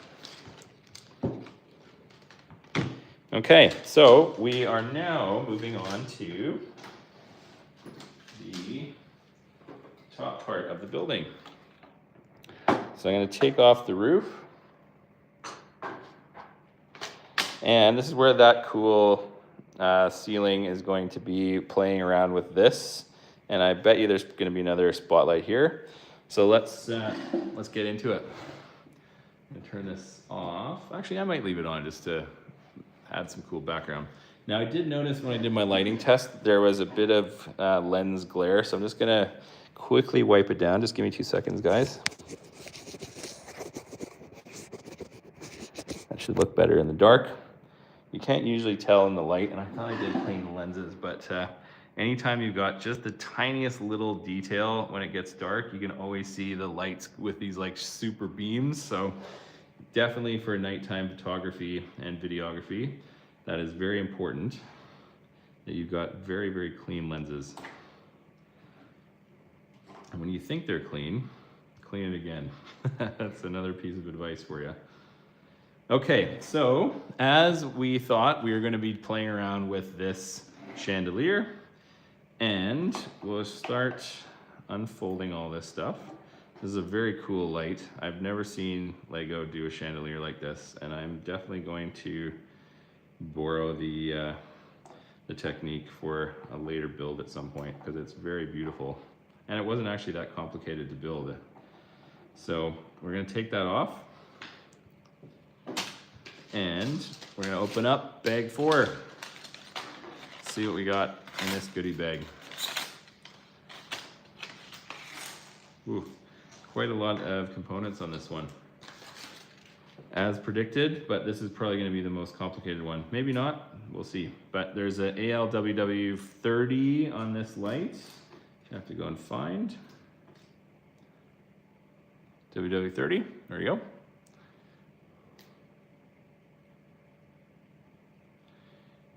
[SPEAKER 1] Okay, so we are now moving on to the top part of the building. So I'm going to take off the roof. And this is where that cool ceiling is going to be playing around with this. And I bet you there's going to be another spotlight here. So let's get into it. I'm going to turn this off. Actually, I might leave it on just to add some cool background. Now I did notice when I did my lighting test, there was a bit of lens glare. So I'm just going to quickly wipe it down. Just give me 2 seconds, guys. That should look better in the dark. You can't usually tell in the light, and I thought I did clean the lenses, but anytime you've got just the tiniest little detail when it gets dark, you can always see the lights with these like super beams. So definitely for nighttime photography and videography, that is very important that you've got very, very clean lenses. And when you think they're clean it again. That's another piece of advice for you. Okay, so as we thought, we were going to be playing around with this chandelier, and we'll start unfolding all this stuff. This is a very cool light. I've never seen Lego do a chandelier like this, and I'm definitely going to borrow the technique for a later build at some point, because it's very beautiful. And it wasn't actually that complicated to build. So we're going to take that off. And we're going to open up bag 4. See what we got in this goodie bag. Ooh, quite a lot of components on this one. As predicted, but this is probably going to be the most complicated one. Maybe not, we'll see. But there's an ALWW 30 on this light. You have to go and find. WW 30, there you go.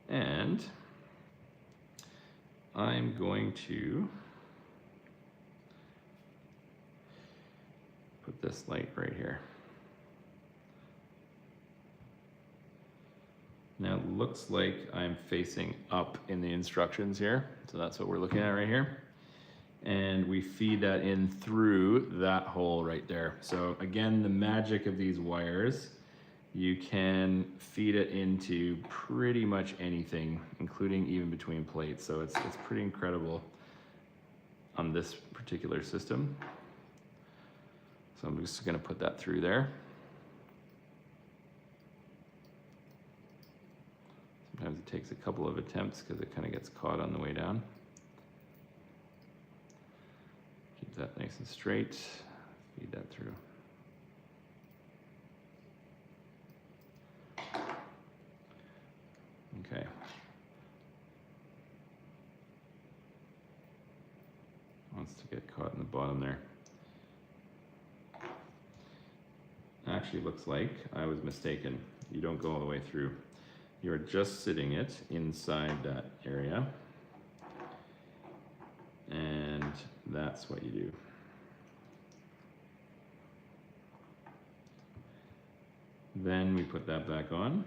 [SPEAKER 1] And I'm going to put this light right here. Now it looks like I'm facing up in the instructions here. So that's what we're looking at right here. And we feed that in through that hole right there. So again, the magic of these wires, you can feed it into pretty much anything, including even between plates. So it's pretty incredible on this particular system. So I'm just gonna put that through there. Sometimes it takes a couple of attempts because it kind of gets caught on the way down. Keep that nice and straight, feed that through. Okay. Wants to get caught in the bottom there. Actually looks like I was mistaken. You don't go all the way through. You're just sitting it inside that area. And that's what you do. Then we put that back on.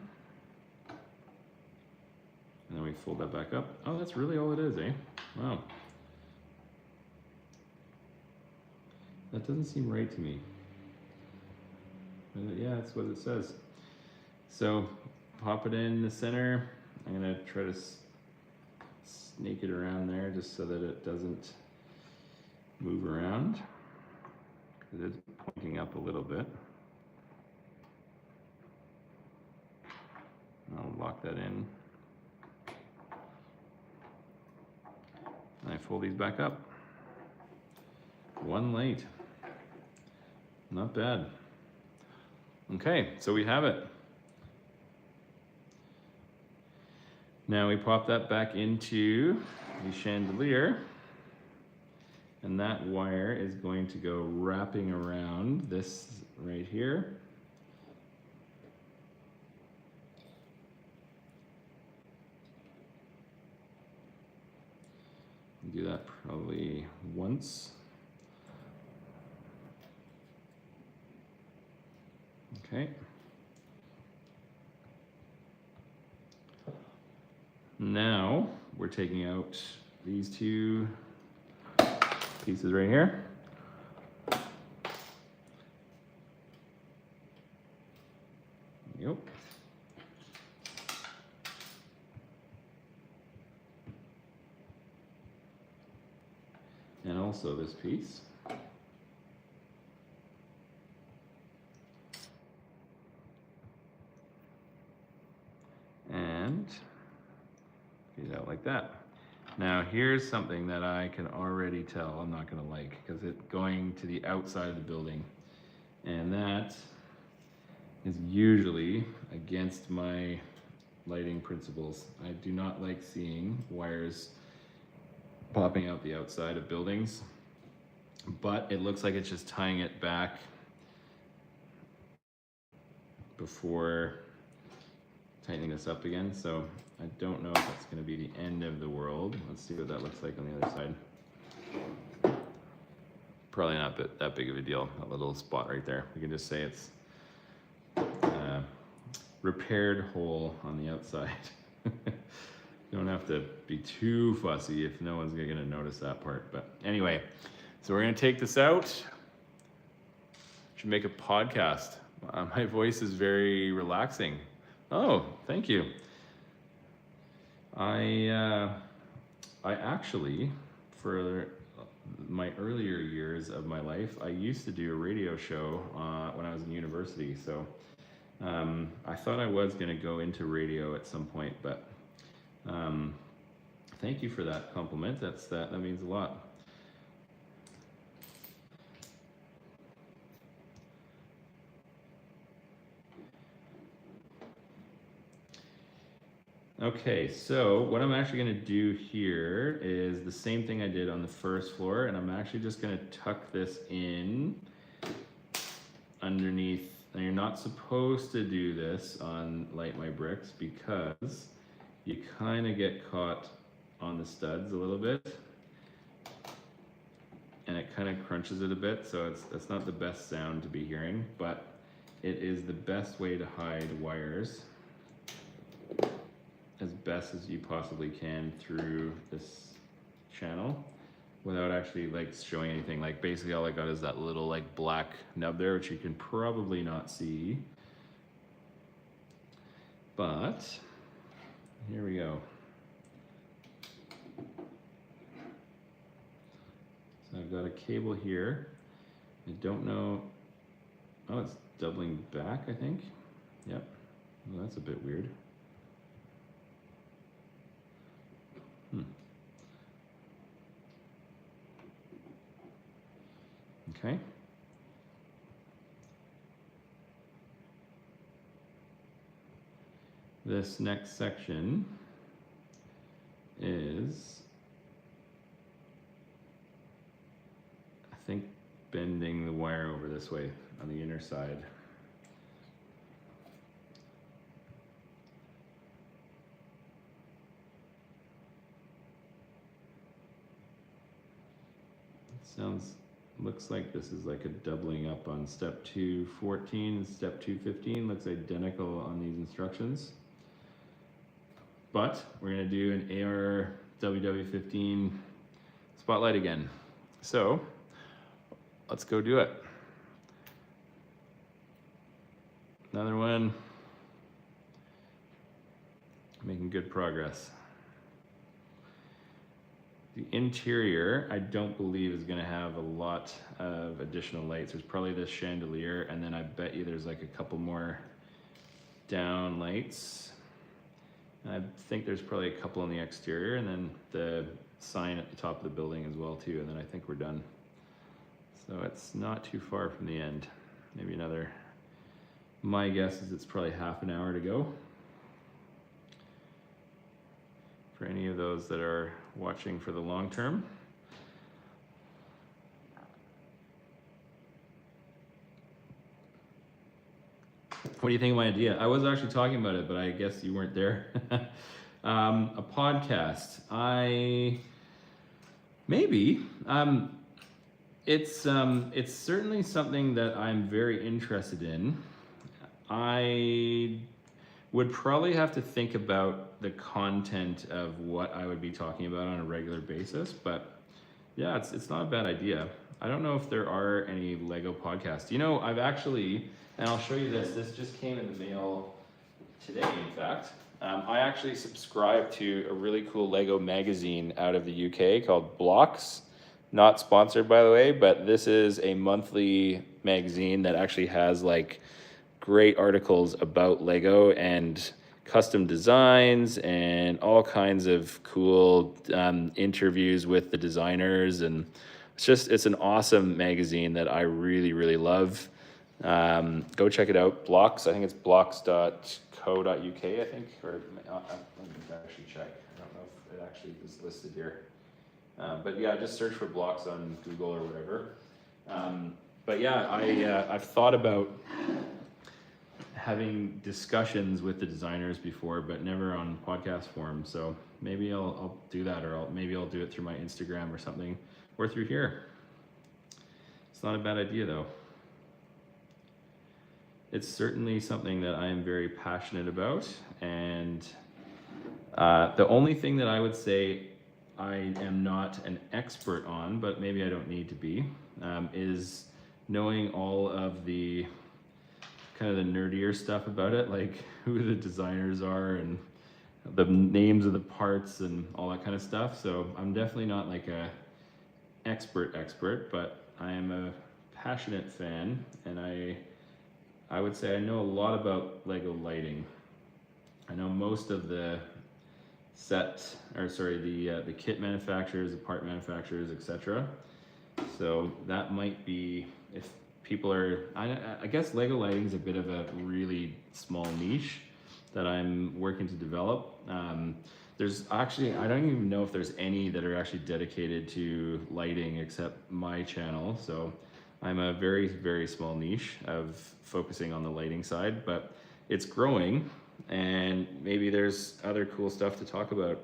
[SPEAKER 1] And then we fold that back up. Oh, that's really all it is, eh? Wow. That doesn't seem right to me. But yeah, that's what it says. So pop it in the center. I'm gonna try to snake it around there just so that it doesn't move around. It is pointing up a little bit. I'll lock that in. And I fold these back up. One light. Not bad. Okay, so we have it. Now we pop that back into the chandelier, and that wire is going to go wrapping around this right here. Do that probably once. Okay. Now we're taking out these two pieces right here. Yep. And also this piece. And get it out like that. Now here's something that I can already tell I'm not gonna like, because it's going to the outside of the building. And that is usually against my lighting principles. I do not like seeing wires popping out the outside of buildings, but it looks like it's just tying it back before tightening this up again. So I don't know if that's going to be the end of the world. Let's see what that looks like on the other side. Probably not that big of a deal, that little spot right there. We can just say it's a repaired hole on the outside. You don't have to be too fussy if no one's going to notice that part. But anyway, so we're going to take this out. Should make a podcast. My voice is very relaxing. Oh, thank you. I actually, for my earlier years of my life, I used to do a radio show when I was in university. So I thought I was going to go into radio at some point, but thank you for that compliment. That means a lot. Okay, so what I'm actually going to do here is the same thing I did on the first floor, and I'm actually just going to tuck this in underneath. Now you're not supposed to do this on Light My Bricks because you kind of get caught on the studs a little bit, and it kind of crunches it a bit, so that's not the best sound to be hearing, but it is the best way to hide wires as best as you possibly can through this channel without actually like showing anything. Like basically all I got is that little like black nub there, which you can probably not see, but here we go. So I've got a cable here. I don't know. Oh, it's doubling back, I think. Yep. Well, that's a bit weird. Okay. This next section is, I think, bending the wire over this way on the inner side. Looks like this is like a doubling up on step 214 and step 215. Looks identical on these instructions. But we're going to do an AR WW15 spotlight again. So let's go do it. Another one. Making good progress. The interior, I don't believe is going to have a lot of additional lights. There's probably this chandelier, and then I bet you there's like a couple more down lights. I think there's probably a couple on the exterior, and then the sign at the top of the building as well too, and then I think we're done. So it's not too far from the end. maybe another, my guess is it's probably half an hour to go. For any of those that are watching for the long term. What do you think of my idea? I was actually talking about it, but I guess you weren't there. A podcast. Maybe. It's certainly something that I'm very interested in. I would probably have to think about the content of what I would be talking about on a regular basis, but yeah, it's not a bad idea. I don't know if there are any Lego podcasts. You know, I've actually, and I'll show you this. This just came in the mail today, in fact. I actually subscribe to a really cool Lego magazine out of the UK called Blocks. Not sponsored, by the way, but this is a monthly magazine that actually has like great articles about Lego and custom designs and all kinds of cool interviews with the designers, and it's an awesome magazine that I really, really love. Go check it out. Blocks, I think it's blocks.co.uk, I think, or let me actually check. I don't know if it actually is listed here. But yeah, just search for Blocks on Google or whatever. But yeah, I've thought about having discussions with the designers before, but never on podcast form. So maybe I'll do that, or maybe I'll do it through my Instagram or something, or through here. It's not a bad idea though. It's certainly something that I am very passionate about, and the only thing that I would say I am not an expert on, but maybe I don't need to be, is knowing all of the kind of the nerdier stuff about it, like who the designers are and the names of the parts and all that kind of stuff. So I'm definitely not like a expert, but I am a passionate fan, and I would say I know a lot about Lego lighting. I know most of the the kit manufacturers, the part manufacturers, etc. So that might be, if people are, I guess Lego lighting is a bit of a really small niche that I'm working to develop. There's actually, I don't even know if there's any that are actually dedicated to lighting except my channel. So I'm a very, very small niche of focusing on the lighting side, but it's growing, and maybe there's other cool stuff to talk about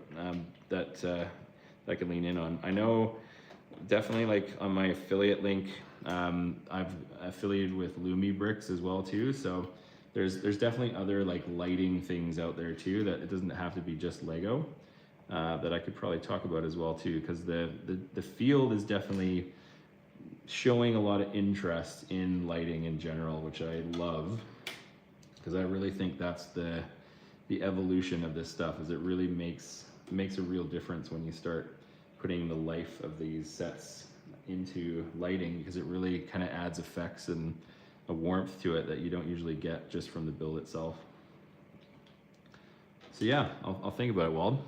[SPEAKER 1] that I can lean in on. I know definitely, like on my affiliate link, I've affiliated with Lumi Bricks as well too. So there's definitely other like lighting things out there too, that it doesn't have to be just Lego, that I could probably talk about as well too, because the field is definitely showing a lot of interest in lighting in general, which I love, because I really think that's the evolution of this stuff. Is it really makes a real difference when you start putting the life of these sets into lighting, because it really kind of adds effects and a warmth to it that you don't usually get just from the build itself. So yeah, I'll think about it, Wald.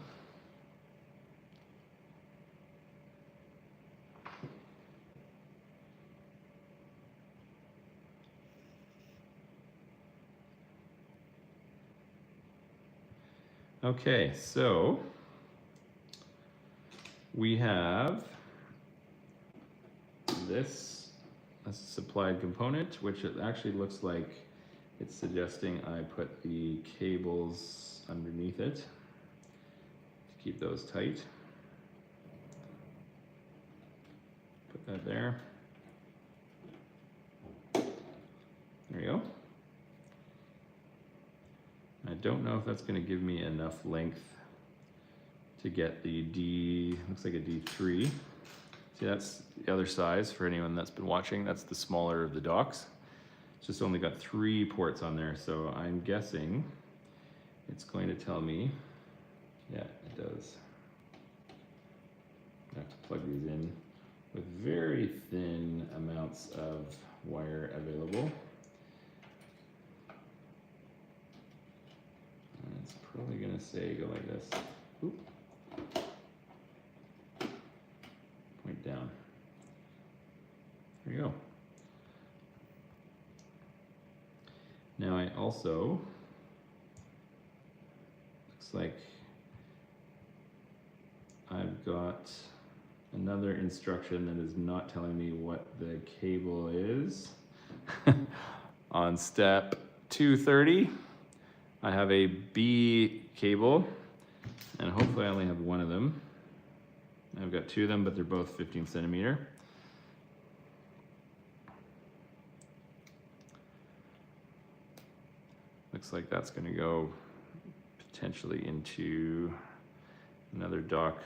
[SPEAKER 1] Okay, so we have this as a supplied component, which it actually looks like it's suggesting I put the cables underneath it to keep those tight. Put that there. There you go. I don't know if that's going to give me enough length to get the looks like a D3. See, that's the other size for anyone that's been watching. That's the smaller of the docks. It's just only got 3 ports on there, so I'm guessing it's going to tell me, yeah, it does. I have to plug these in with very thin amounts of wire available. And it's probably gonna say go like this. Oop. Point down. There you go. Now I also, looks like I've got another instruction that is not telling me what the cable is. On step 230, I have a B cable, and hopefully I only have one of them. I've got two of them, but they're both 15 centimeter. Looks like that's going to go potentially into another dock.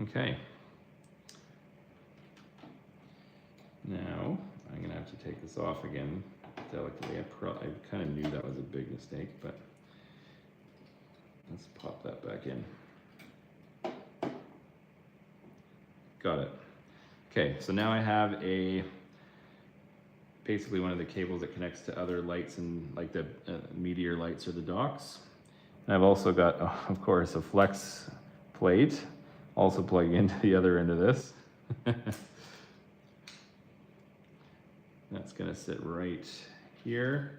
[SPEAKER 1] Okay. Now I'm going to have to take this off again delicately. I kind of knew that was a big mistake, but let's pop that back in. Got it. Okay, so now I have basically one of the cables that connects to other lights and like the meteor lights or the docks. And I've also got, of course, a flex plate also plugging into the other end of this. That's gonna sit right here,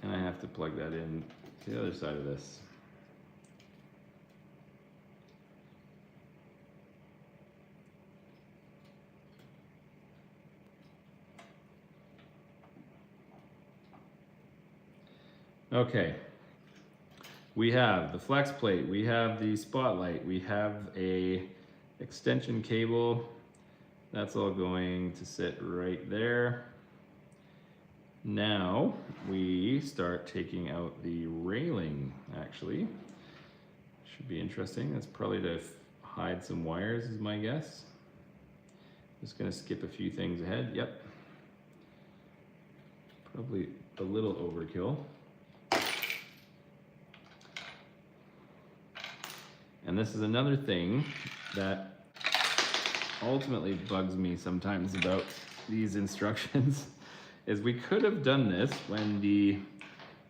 [SPEAKER 1] and I have to plug that in to the other side of this. Okay, we have the flex plate, we have the spotlight, we have a extension cable. That's all going to sit right there. Now we start taking out the railing, actually. Should be interesting. That's probably to hide some wires is my guess. Just gonna skip a few things ahead. Yep. Probably a little overkill. And this is another thing that ultimately bugs me sometimes about these instructions is we could have done this when the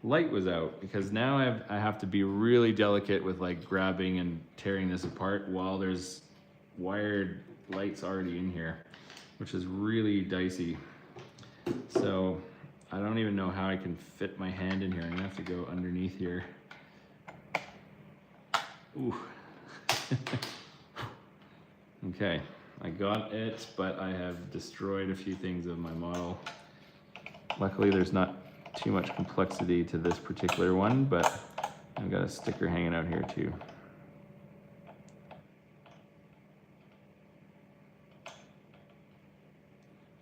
[SPEAKER 1] light was out, because now I have to be really delicate with like grabbing and tearing this apart while there's wired lights already in here, which is really dicey. So I don't even know how I can fit my hand in here. I'm gonna have to go underneath here. Ooh. Okay, I got it, but I have destroyed a few things of my model. Luckily there's not too much complexity to this particular one, but I've got a sticker hanging out here too.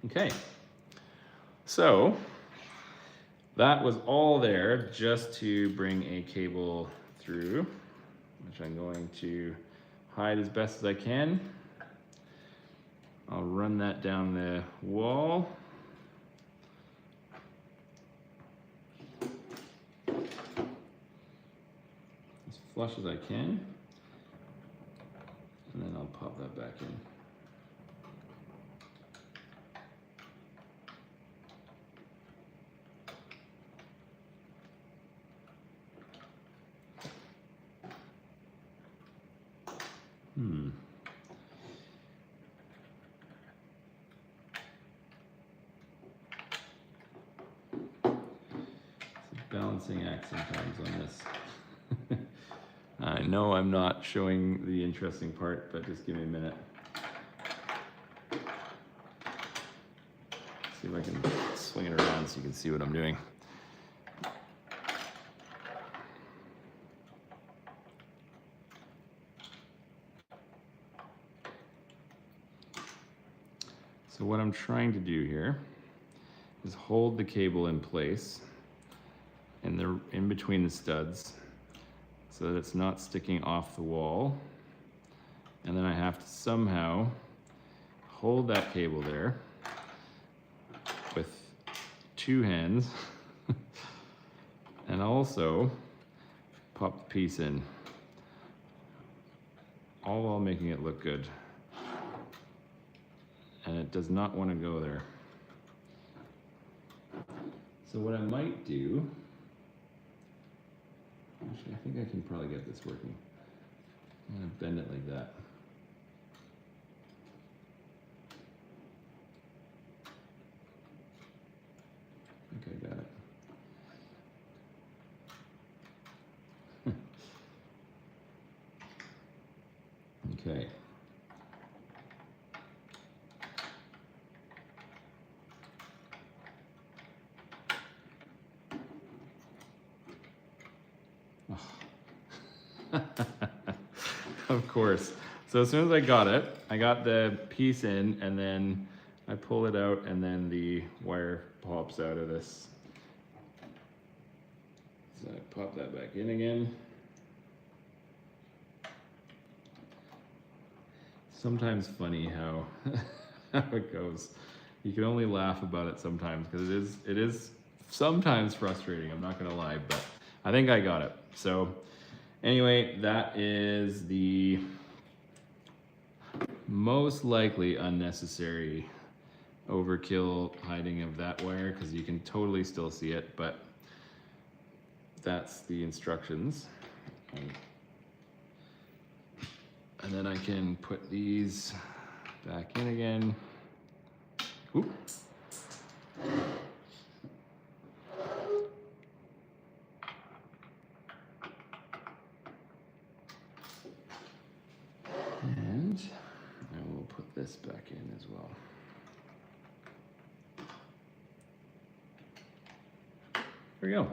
[SPEAKER 1] Okay, so that was all there just to bring a cable through, which I'm going to hide as best as I can. I'll run that down the wall. As flush as I can. And then I'll pop that back in. Balancing act sometimes on this. I know I'm not showing the interesting part, but just give me a minute. See if I can swing it around so you can see what I'm doing. So what I'm trying to do here is hold the cable in place in between the studs so that it's not sticking off the wall. And then I have to somehow hold that cable there with two hands and also pop the piece in, all while making it look good. And it does not want to go there. So what I might do Actually, I think I can probably get this working. I'm gonna bend it like that. I think I got it. Okay. Of course. So as soon as I got it, I got the piece in, and then I pull it out, and then the wire pops out of this. So I pop that back in again. Sometimes funny how, how it goes. You can only laugh about it sometimes, because it is sometimes frustrating, I'm not gonna lie, but I think I got it. So anyway, that is the most likely unnecessary overkill hiding of that wire, because you can totally still see it, but that's the instructions. And then I can put these back in again. Oop. And I will put this back in as well. There we go.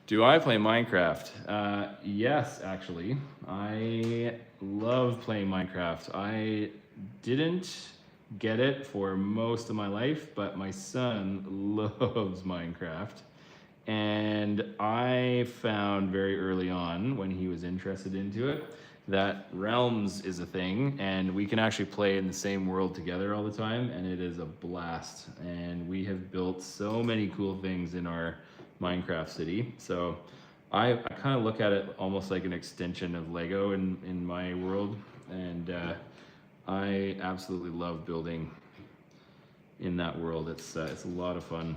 [SPEAKER 1] Do I play Minecraft? Yes, actually. I love playing Minecraft. I didn't get it for most of my life, but my son loves Minecraft. And I found very early on, when he was interested into it, that realms is a thing, and we can actually play in the same world together all the time, and it is a blast. And we have built so many cool things in our Minecraft city. So I kind of look at it almost like an extension of Lego in my world, and I absolutely love building in that world. It's a lot of fun.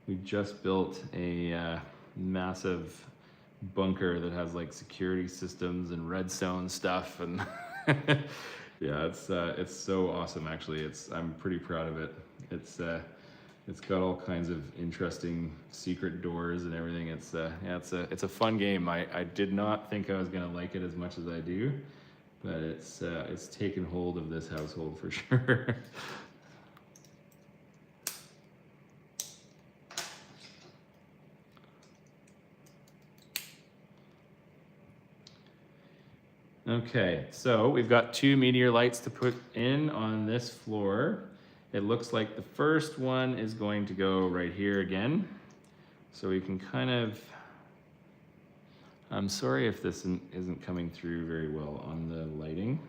[SPEAKER 1] We just built a massive bunker that has like security systems and redstone stuff, and yeah, it's so awesome. Actually, I'm pretty proud of it. It's got all kinds of interesting secret doors and everything. Yeah, it's a fun game. I did not think I was gonna like it as much as I do, but it's taken hold of this household for sure. Okay, so we've got 2 meteor lights to put in on this floor. It looks like the first one is going to go right here again. So we can kind of, I'm sorry if this isn't coming through very well on the lighting,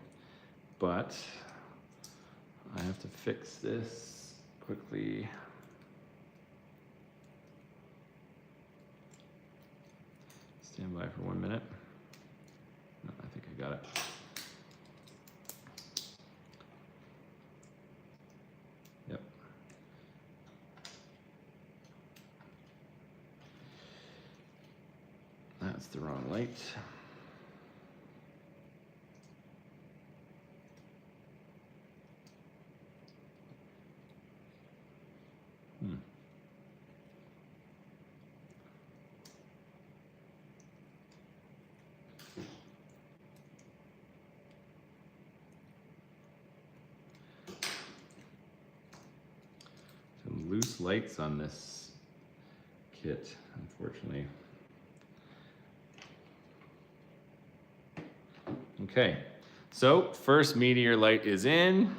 [SPEAKER 1] but I have to fix this quickly. Stand by for 1 minute. No, I think I got it. Yep. That's the wrong light. Some loose lights on this kit, unfortunately. Okay, so first meteor light is in.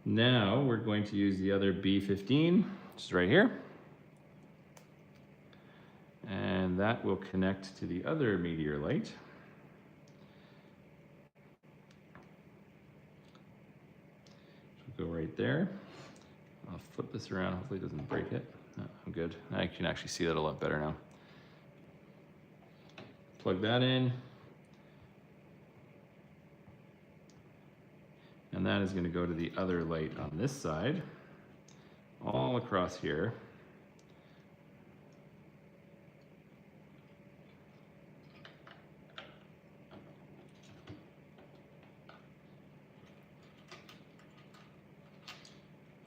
[SPEAKER 1] Now we're going to use the other B15, which is right here. And that will connect to the other meteor light. Which will go right there. I'll flip this around, hopefully it doesn't break it. Oh, I'm good. I can actually see that a lot better now. Plug that in. And that is going to go to the other light on this side, all across here.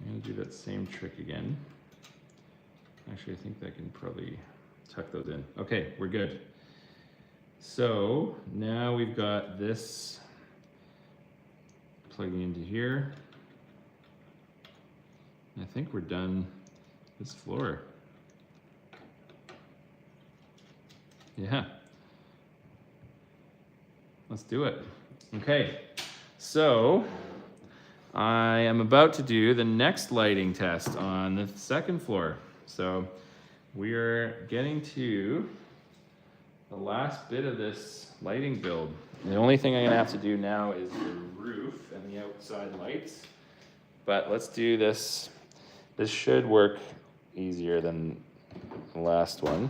[SPEAKER 1] I'm going to do that same trick again. Actually, I think I can probably tuck those in. Okay, we're good. So now we've got this plugging into here. I think we're done this floor. Yeah. Let's do it. Okay, so I am about to do the next lighting test on the second floor. So we're getting to the last bit of this lighting build. The only thing I'm gonna have to do now is the roof and the outside lights. But let's do this. This should work easier than the last one.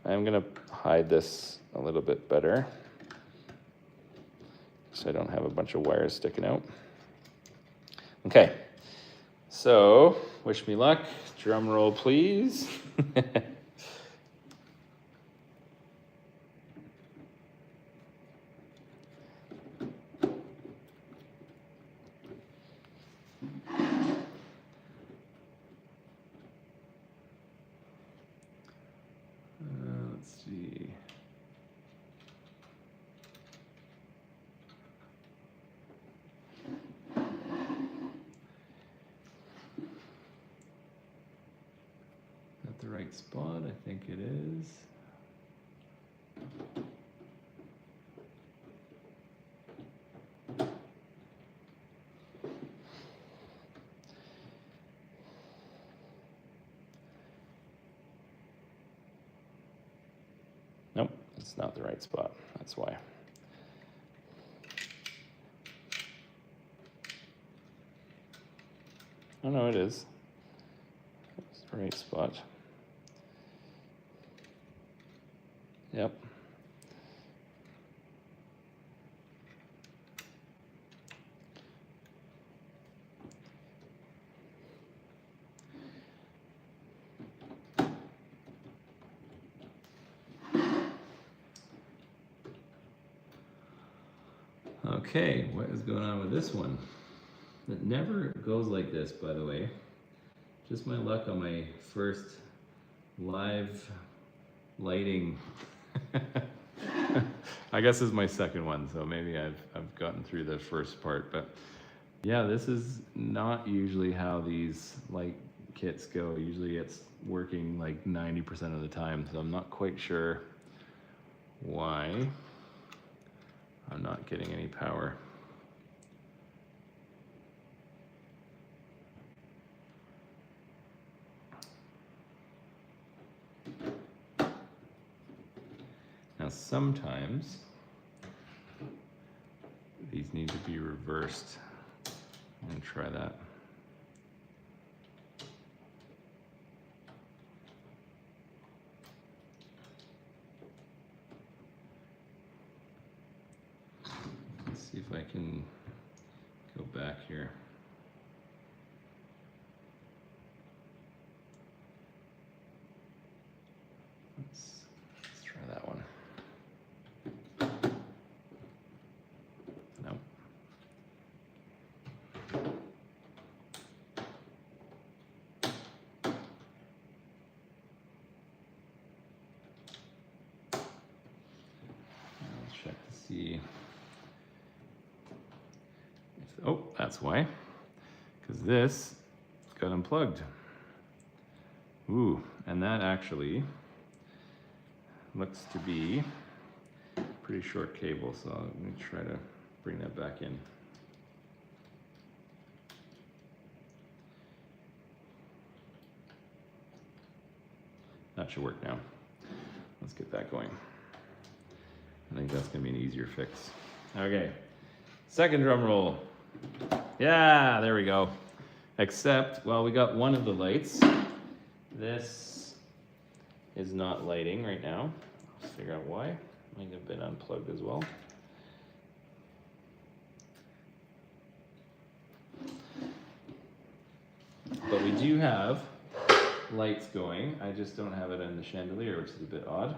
[SPEAKER 1] I'm gonna hide this a little bit better so I don't have a bunch of wires sticking out. Okay, so wish me luck. Drum roll, please. Let's see. At the right spot, I think it is. Nope, it's not the right spot. That's why. Oh no, it is. It's the right spot. Yep. Okay, what is going on with this one? It never goes like this, by the way. Just my luck on my first live lighting. I guess this is my second one, so maybe I've gotten through the first part, but yeah, this is not usually how these light kits go. Usually it's working like 90% of the time, so I'm not quite sure why I'm not getting any power. Now sometimes these need to be reversed. I'm gonna try that. Let's see if I can go back here. Let's try that one. No. Let's check to see. Oh, that's why. Because this got unplugged. Ooh, and that actually looks to be a pretty short cable, so let me try to bring that back in. That should work now. Let's get that going. I think that's gonna be an easier fix. Okay, second drum roll. Yeah, there we go. Except, well, we got one of the lights. This is not lighting right now. Let's figure out why. Might have been unplugged as well. do have lights going. I just don't have it in the chandelier, which is a bit odd.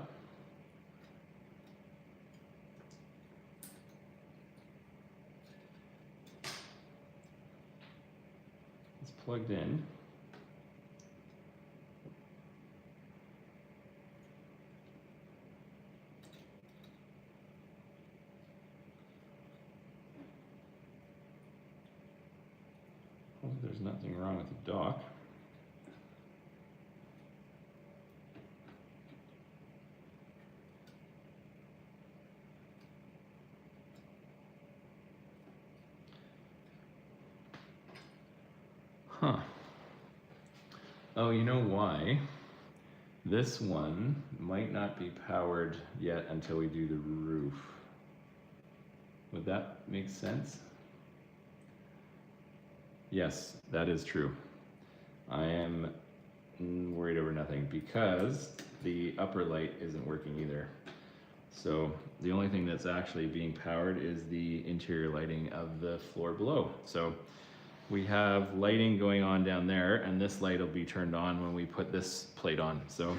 [SPEAKER 1] It's plugged in. Well, there's nothing wrong with the dock. Huh. Oh, you know why? This one might not be powered yet until we do the roof. Would that make sense? Yes, that is true. I am worried over nothing because the upper light isn't working either. So the only thing that's actually being powered is the interior lighting of the floor below. So we have lighting going on down there, and this light will be turned on when we put this plate on. So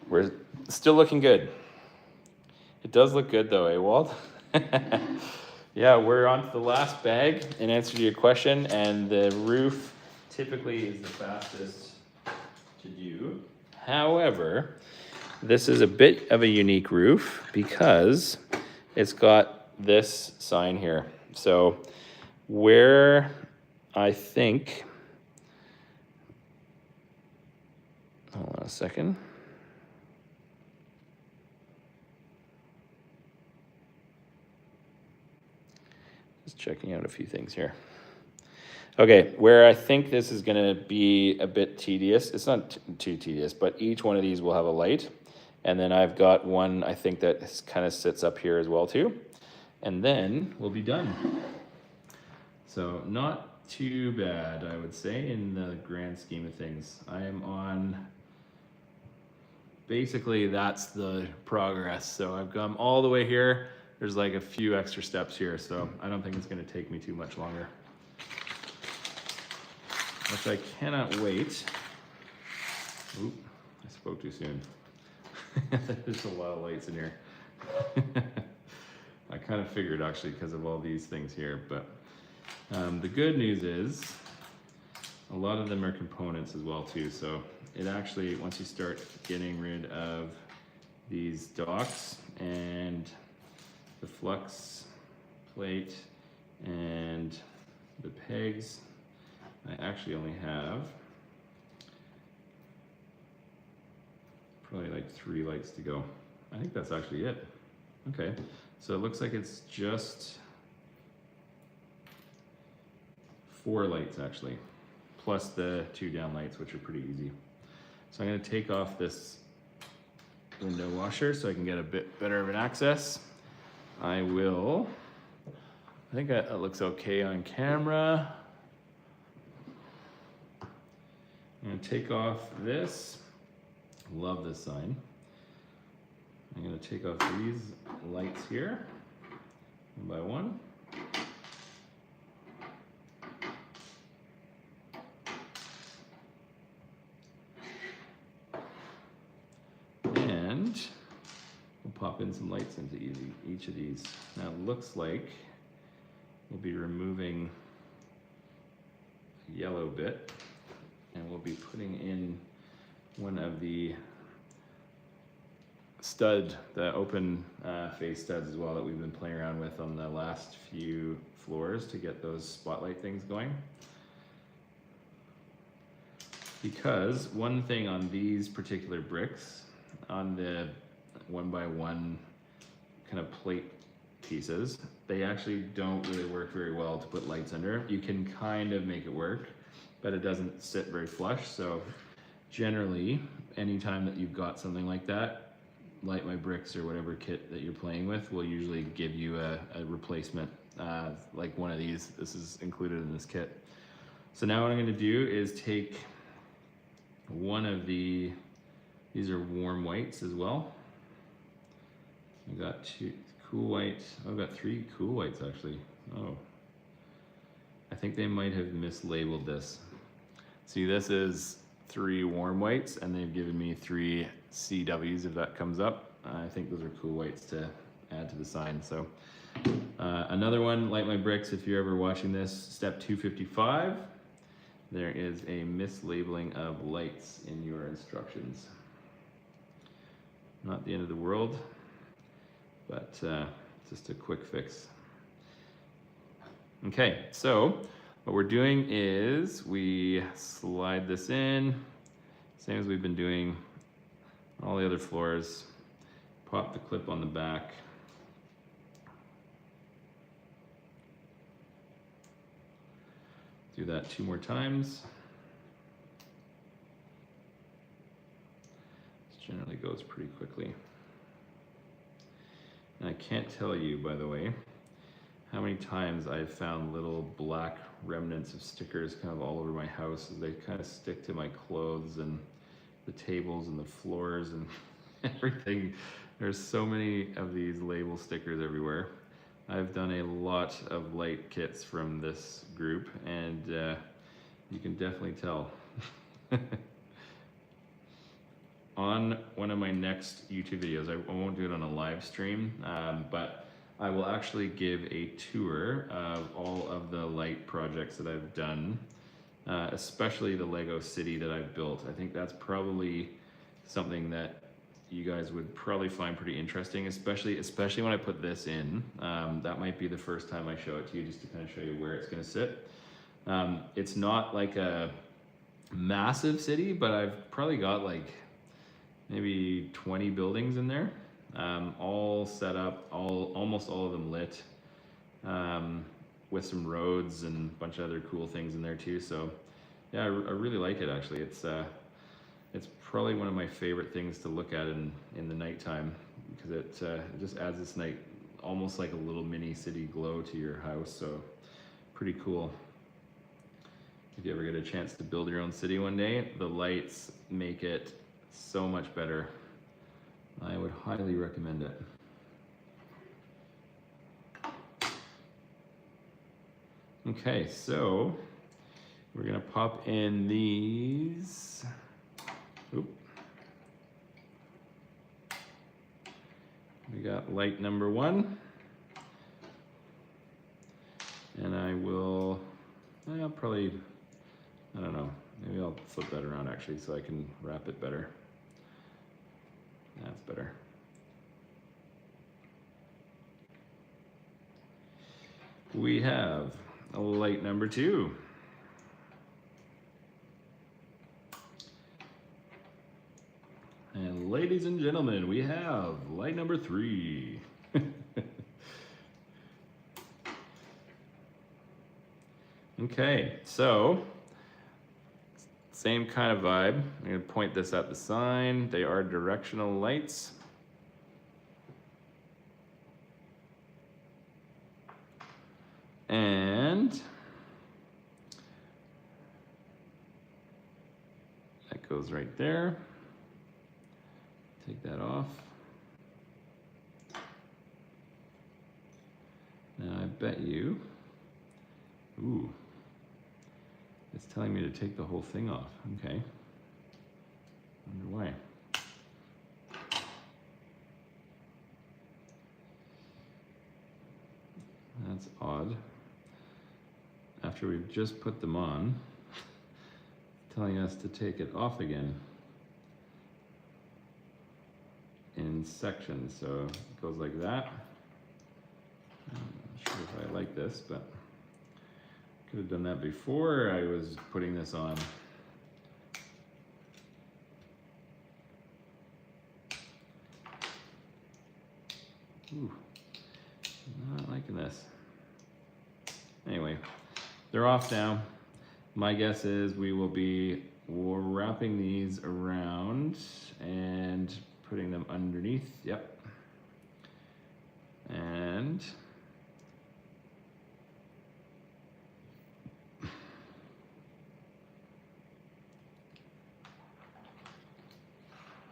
[SPEAKER 1] we're still looking good. It does look good though, eh, Walt? Yeah, we're on to the last bag in answer to your question, and the roof typically is the fastest to do. However, this is a bit of a unique roof because it's got this sign here. So where I think, hold on a second. Just checking out a few things here. Okay, where I think this is gonna be a bit tedious, it's not too tedious, but each one of these will have a light. And then I've got one, I think that kind of sits up here as well too. And then we'll be done. So not too bad, I would say, in the grand scheme of things. I am on, basically that's the progress. So I've come all the way here. There's like a few extra steps here, so I don't think it's gonna take me too much longer. Which I cannot wait. Oop, I spoke too soon. There's a lot of lights in here. I kind of figured actually because of all these things here, but the good news is a lot of them are components as well too. So it actually, once you start getting rid of these docks and the flux plate and the pegs, I actually only have probably like 3 lights to go. I think that's actually it. Okay, so it looks like it's just 4 lights actually, plus the 2 down lights, which are pretty easy. So I'm gonna take off this window washer so I can get a bit better of an access. I think that looks okay on camera. I'm gonna take off this. Love this sign. I'm gonna take off these lights here, one by one. And we'll pop in some lights into each of these. Now it looks like we'll be removing the yellow bit, and we'll be putting in one of the the open face studs as well that we've been playing around with on the last few floors to get those spotlight things going. Because one thing on these particular bricks, on the 1x1 kind of plate pieces, they actually don't really work very well to put lights under. You can kind of make it work, but it doesn't sit very flush. So generally, anytime that you've got something like that, Light My Bricks or whatever kit that you're playing with will usually give you a replacement, like one of these. This is included in this kit. So now what I'm gonna do is take one of these are warm whites as well. I've got 2 cool whites. I've got 3 cool whites actually. Oh, I think they might have mislabeled this. See, this is 3 warm whites, and they've given me 3 CWs if that comes up. I think those are cool whites to add to the sign. So another one, Light My Bricks, if you're ever watching this, step 255. There is a mislabeling of lights in your instructions. Not the end of the world, but just a quick fix. Okay, so what we're doing is we slide this in, same as we've been doing all the other floors. Pop the clip on the back. Do that 2 more times. This generally goes pretty quickly. And I can't tell you, by the way, how many times I've found little black remnants of stickers kind of all over my house. They kind of stick to my clothes and the tables and the floors and everything. There's so many of these label stickers everywhere. I've done a lot of light kits from this group, and you can definitely tell. On one of my next YouTube videos, I won't do it on a live stream, but I will actually give a tour of all of the light projects that I've done, especially the Lego city that I've built. I think that's probably something that you guys would probably find pretty interesting, especially when I put this in. That might be the first time I show it to you, just to kind of show you where it's gonna sit. It's not like a massive city, but I've probably got like maybe 20 buildings in there, all set up, almost all of them lit, with some roads and a bunch of other cool things in there too. So yeah, I really like it actually. It's probably one of my favorite things to look at in the nighttime, because it just adds this night, almost like a little mini city glow to your house. So pretty cool. If you ever get a chance to build your own city one day, the lights make it so much better. I would highly recommend it. Okay, so we're gonna pop in these. Oop. We got light number 1. And I'll probably, I don't know, maybe I'll flip that around actually so I can wrap it better. That's better. We have a light number 2. And ladies and gentlemen, we have light number 3. Okay, so same kind of vibe. I'm gonna point this at the sign. They are directional lights. And that goes right there. Take that off. Now I bet you, ooh, it's telling me to take the whole thing off. Okay. Wonder why. That's odd. After we've just put them on, telling us to take it off again in sections. So it goes like that. I'm not sure if I like this, but could have done that before I was putting this on. Ooh, not liking this. Anyway, they're off now. My guess is we will be wrapping these around and putting them underneath. Yep. And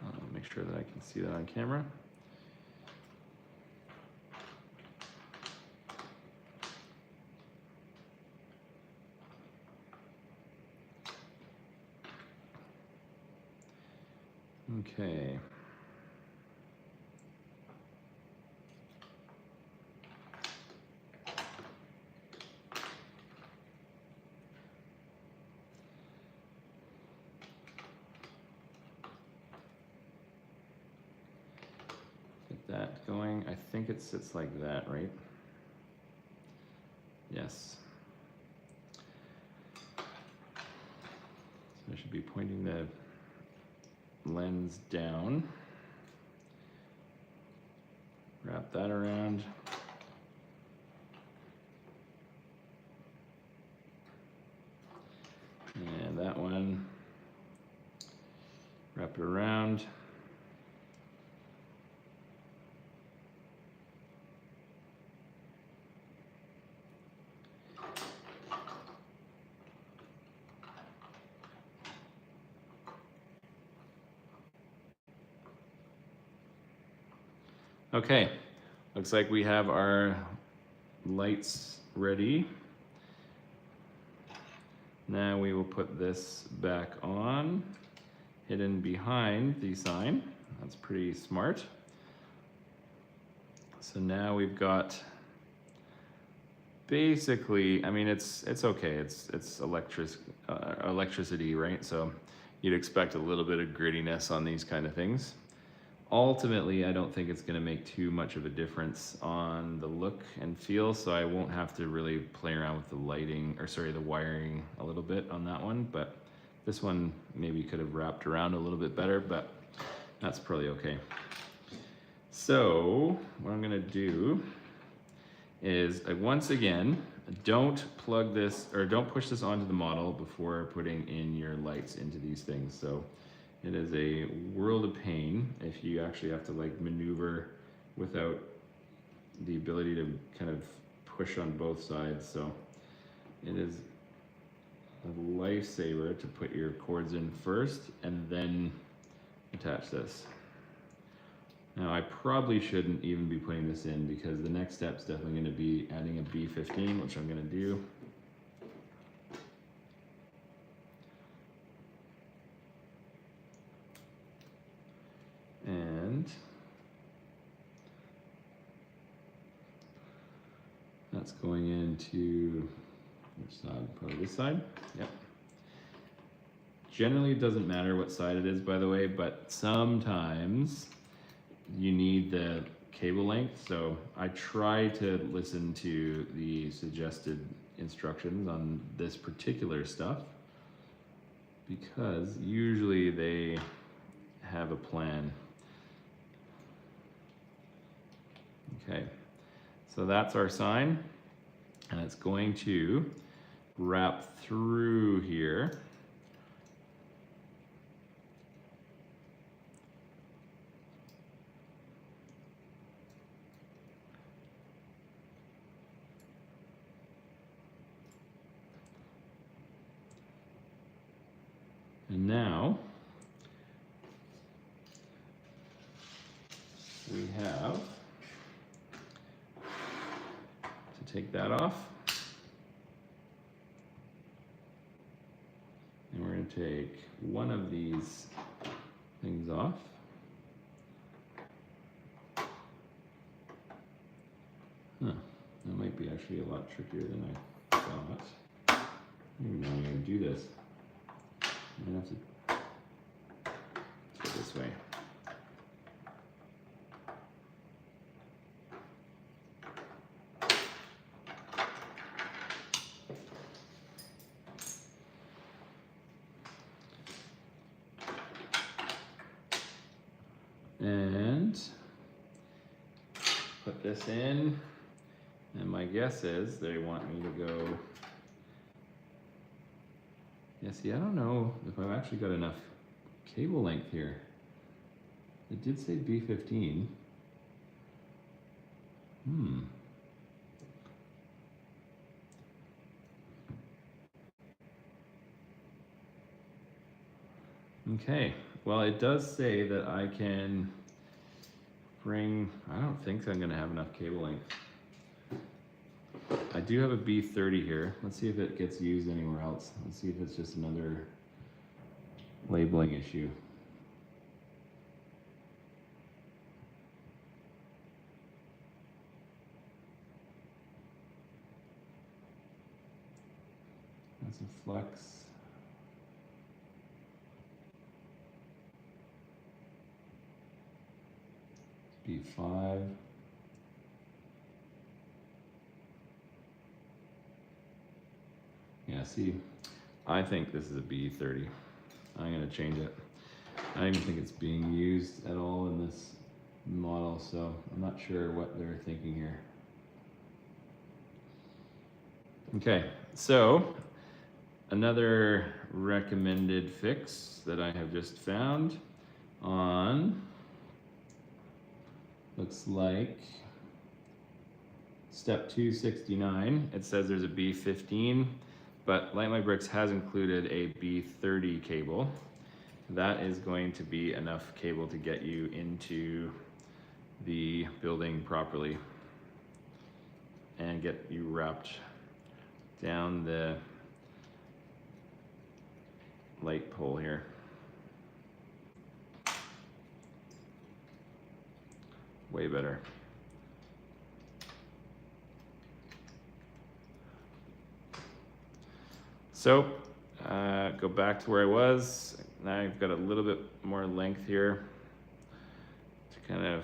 [SPEAKER 1] I'll make sure that I can see that on camera. Okay. Get that going. I think it sits like that, right? Yes. So I should be pointing the lens down. Wrap that around. And that one, wrap it around. Okay, looks like we have our lights ready. Now we will put this back on, hidden behind the sign. That's pretty smart. So now we've got basically, I mean, it's okay. It's electricity, right? So you'd expect a little bit of grittiness on these kind of things. Ultimately, I don't think it's going to make too much of a difference on the look and feel, so I won't have to really play around with the lighting, or sorry, the wiring a little bit on that one, but this one maybe could have wrapped around a little bit better, but that's probably okay. So what I'm going to do is, once again, don't plug this, or don't push this onto the model before putting in your lights into these things. So it is a world of pain if you actually have to like maneuver without the ability to kind of push on both sides. So it is a lifesaver to put your cords in first and then attach this. Now I probably shouldn't even be putting this in because the next step is definitely going to be adding a B15, which I'm going to do. And that's going into, which side? Probably this side. Yep. Generally, it doesn't matter what side it is, by the way, but sometimes you need the cable length. So I try to listen to the suggested instructions on this particular stuff because usually they have a plan. Okay, so that's our sign, and it's going to wrap through here. And now we have to take that off. And we're going to take one of these things off. Huh, that might be actually a lot trickier than I thought. I don't even know how I'm going to do this. I'm going to have to go this way. And put this in, and my guess is they want me to go, yeah, see, I don't know if I've actually got enough cable length here. It did say B15. Okay, well, it does say that I can bring, I don't think I'm gonna have enough cable length. I do have a B30 here. Let's see if it gets used anywhere else. Let's see if it's just another labeling issue. That's a flex. B5. Yeah, see, I think this is a B30. I'm gonna change it. I don't even think it's being used at all in this model, so I'm not sure what they're thinking here. Okay, so another recommended fix that I have just found on, looks like step 269. It says there's a B15, but Light My Bricks has included a B30 cable. That is going to be enough cable to get you into the building properly and get you wrapped down the light pole here. Way better. So go back to where I was. Now I've got a little bit more length here to kind of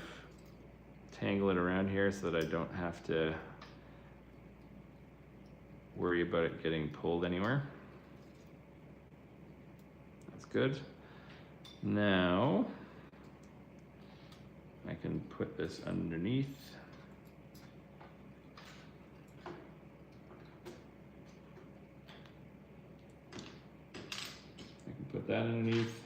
[SPEAKER 1] tangle it around here so that I don't have to worry about it getting pulled anywhere. That's good. Now I can put this underneath. I can put that underneath.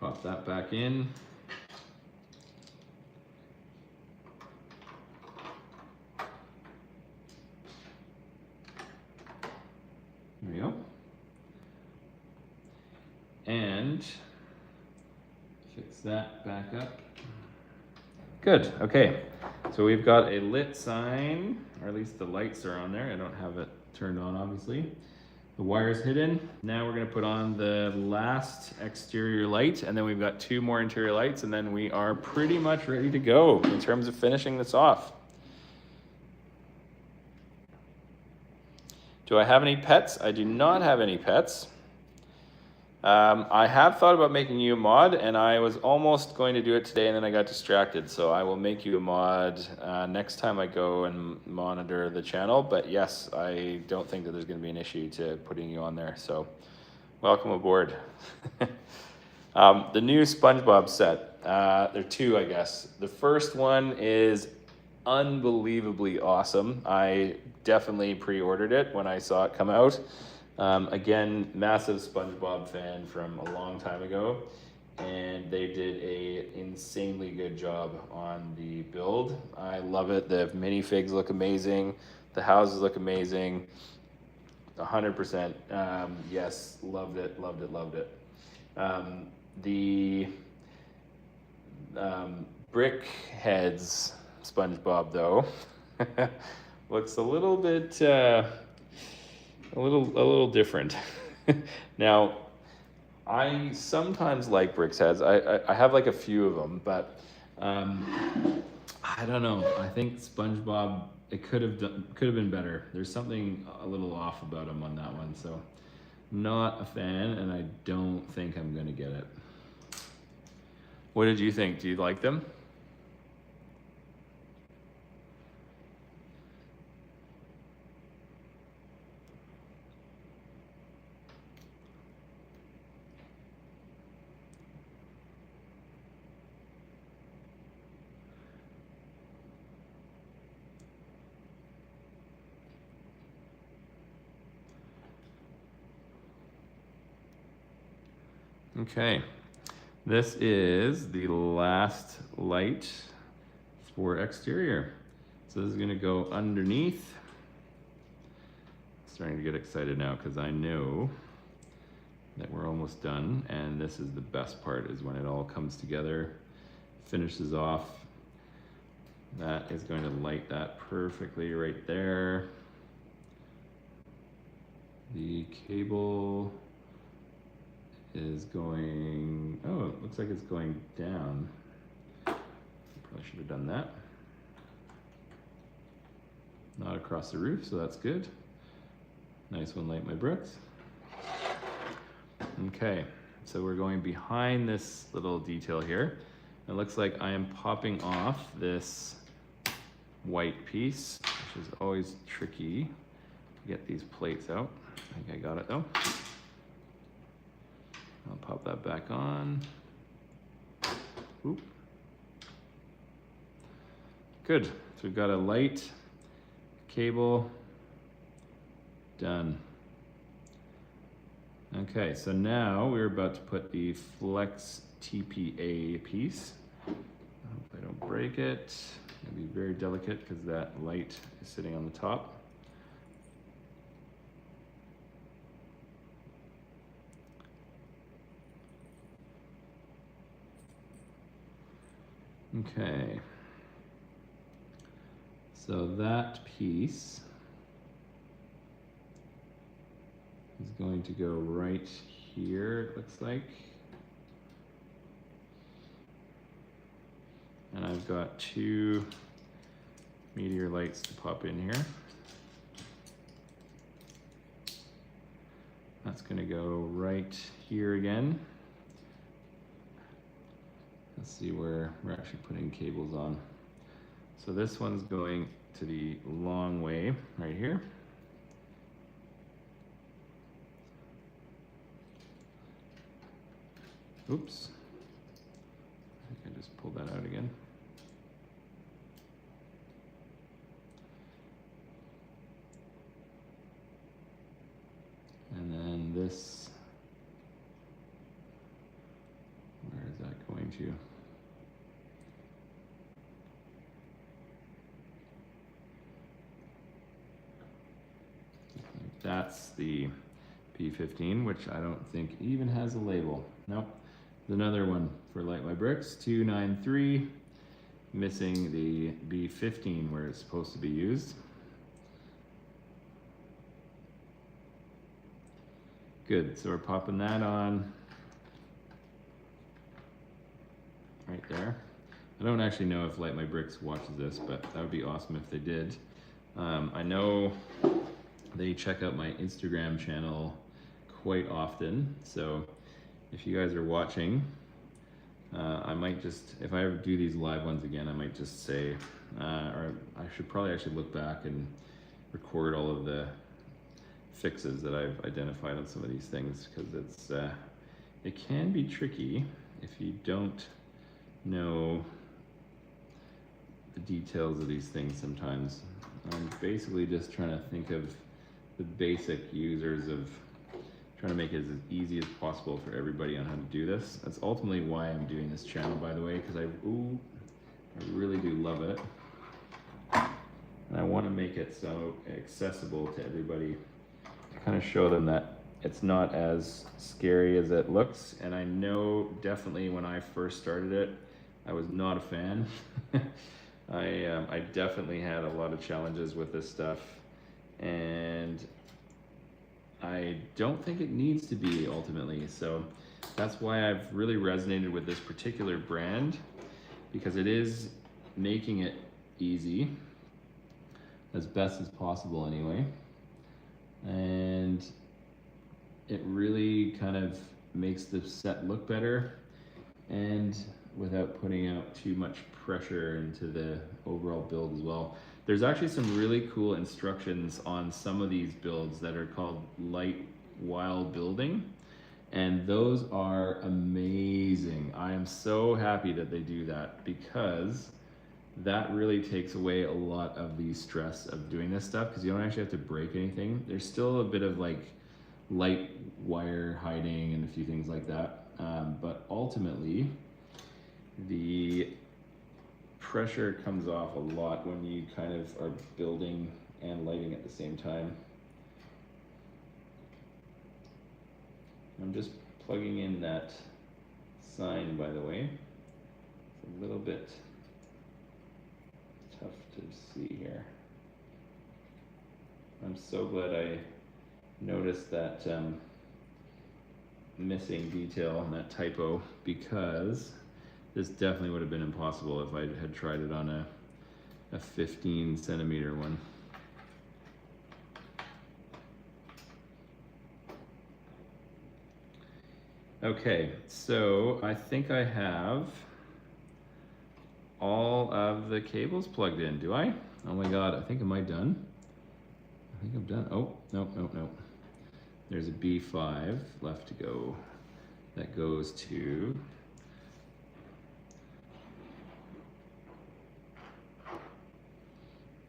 [SPEAKER 1] Pop that back in. There we go. And fix that back up. Good, okay. So we've got a lit sign, or at least the lights are on there. I don't have it turned on, obviously. The wire's hidden. Now we're gonna put on the last exterior light, and then we've got 2 more interior lights, and then we are pretty much ready to go in terms of finishing this off. Do I have any pets? I do not have any pets. I have thought about making you a mod, and I was almost going to do it today, and then I got distracted. So I will make you a mod next time I go and monitor the channel. But yes, I don't think that there's going to be an issue to putting you on there. So welcome aboard. The new SpongeBob set. There are 2, I guess. The first one is unbelievably awesome. I definitely pre-ordered it when I saw it come out. Again, massive SpongeBob fan from a long time ago, and they did a insanely good job on the build. I love it. The minifigs look amazing. The houses look amazing. 100%. Yes, loved it, loved it, loved it. The brick heads SpongeBob though looks a little bit a little different. Now, I sometimes like Bricks heads. I have like a few of them, but I don't know. I think SpongeBob, it could have been better. There's something a little off about him on that one, so not a fan, and I don't think I'm gonna get it. What did you think? Do you like them? Okay, this is the last light for exterior. So this is gonna go underneath. Starting to get excited now because I know that we're almost done, and this is the best part, is when it all comes together, finishes off. That is going to light that perfectly right there. The cable is going, oh, it looks like it's going down. Probably should have done that. Not across the roof, so that's good. Nice one, Light My Bricks. Okay, so we're going behind this little detail here. It looks like I am popping off this white piece, which is always tricky to get these plates out. I think I got it though. I'll pop that back on. Oop. Good, so we've got a light, cable, done. Okay, so now we're about to put the Flex TPA piece. I hope I don't break it. It'll be very delicate because that light is sitting on the top. Okay. So that piece is going to go right here, it looks like. And I've got 2 meteor lights to pop in here. That's gonna go right here again. Let's see where we're actually putting cables on. So this one's going to the long way right here. Oops. I think I just pulled that out again. And then this, where is that going to? That's the P15, which I don't think even has a label. Nope. There's another one for Light My Bricks, 293, missing the B15 where it's supposed to be used. Good, so we're popping that on right there. I don't actually know if Light My Bricks watches this, but that would be awesome if they did. I know they check out my Instagram channel quite often, so if you guys are watching, I might just, if I ever do these live ones again, I might just say, or I should probably actually look back and record all of the fixes that I've identified on some of these things, because it's it can be tricky if you don't know the details of these things sometimes. I'm basically just trying to think of the basic users of trying to make it as easy as possible for everybody on how to do this. That's ultimately why I'm doing this channel, by the way, because I really do love it. And I want to make it so accessible to everybody, to kind of show them that it's not as scary as it looks. And I know definitely when I first started it, I was not a fan. I definitely had a lot of challenges with this stuff, and I don't think it needs to be ultimately. So that's why I've really resonated with this particular brand, because it is making it easy as best as possible anyway. And it really kind of makes the set look better, and without putting out too much pressure into the overall build as well. There's actually some really cool instructions on some of these builds that are called light while building, and those are amazing. I am so happy that they do that, because that really takes away a lot of the stress of doing this stuff, because you don't actually have to break anything. There's still a bit of like light wire hiding and a few things like that, but ultimately the pressure comes off a lot when you kind of are building and lighting at the same time. I'm just plugging in that sign, by the way. It's a little bit tough to see here. I'm so glad I notice that missing detail and that typo, because this definitely would have been impossible if I had tried it on a 15 centimeter one. Okay, so I think I have all of the cables plugged in. Do I? Oh my God, I think, am I done? I think I'm done. Oh, no. There's a B5 left to go. That goes to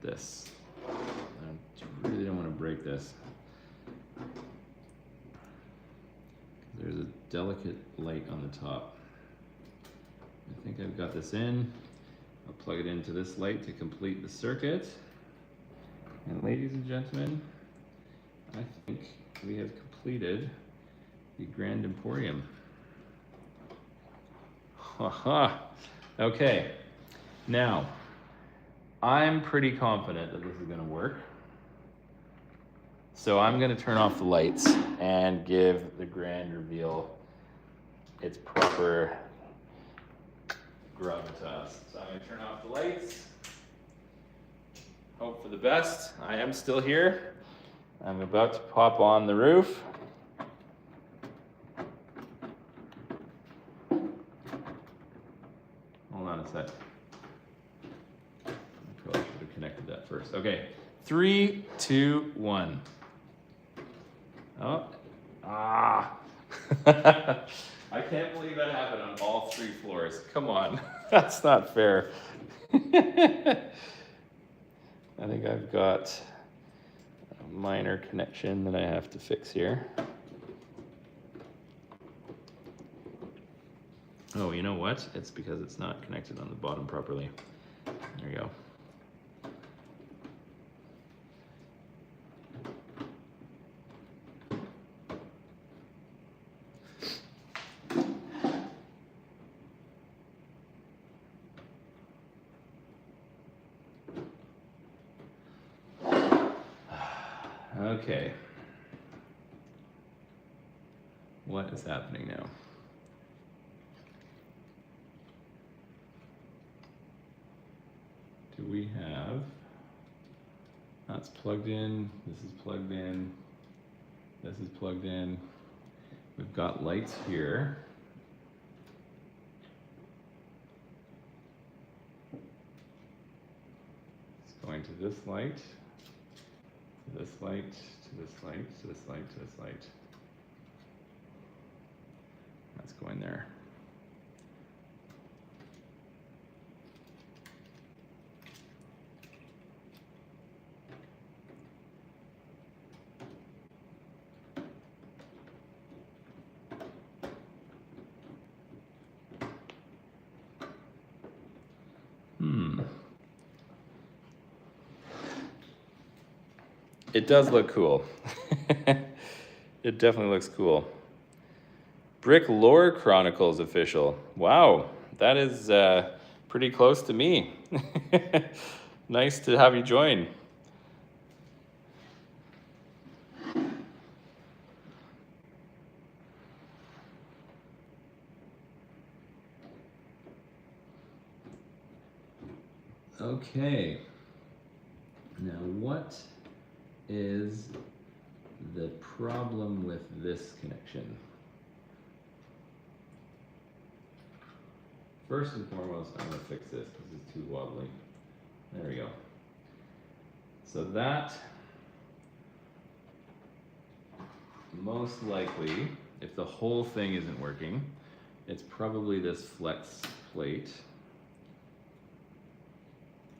[SPEAKER 1] this. I really don't want to break this. There's a delicate light on the top. I think I've got this in. I'll plug it into this light to complete the circuit. And ladies and gentlemen, I think we have completed the Grand Emporium. Haha. Okay, now I'm pretty confident that this is gonna work. So I'm gonna turn off the lights and give the grand reveal its proper gravitas. So I'm gonna turn off the lights. Hope for the best. I am still here. I'm about to pop on the roof. Hold on a sec. I probably should have connected that first. Okay, 3, 2, 1. Oh, I can't believe that happened on all 3 floors. Come on, that's not fair. I think I've got a minor connection that I have to fix here. Oh, you know what? It's because it's not connected on the bottom properly. There you go. Okay. What is happening now? Do we have, that's plugged in, this is plugged in, this is plugged in. We've got lights here. It's going to this light, to this light, to this light, to this light, to this light. That's going there. It does look cool. It definitely looks cool. Brick Lore Chronicles official. Wow, that is pretty close to me. Nice to have you join. Okay. Now what is the problem with this connection? First and foremost, I'm going to fix this because it's too wobbly. There we go. So that, most likely, if the whole thing isn't working, it's probably this flex plate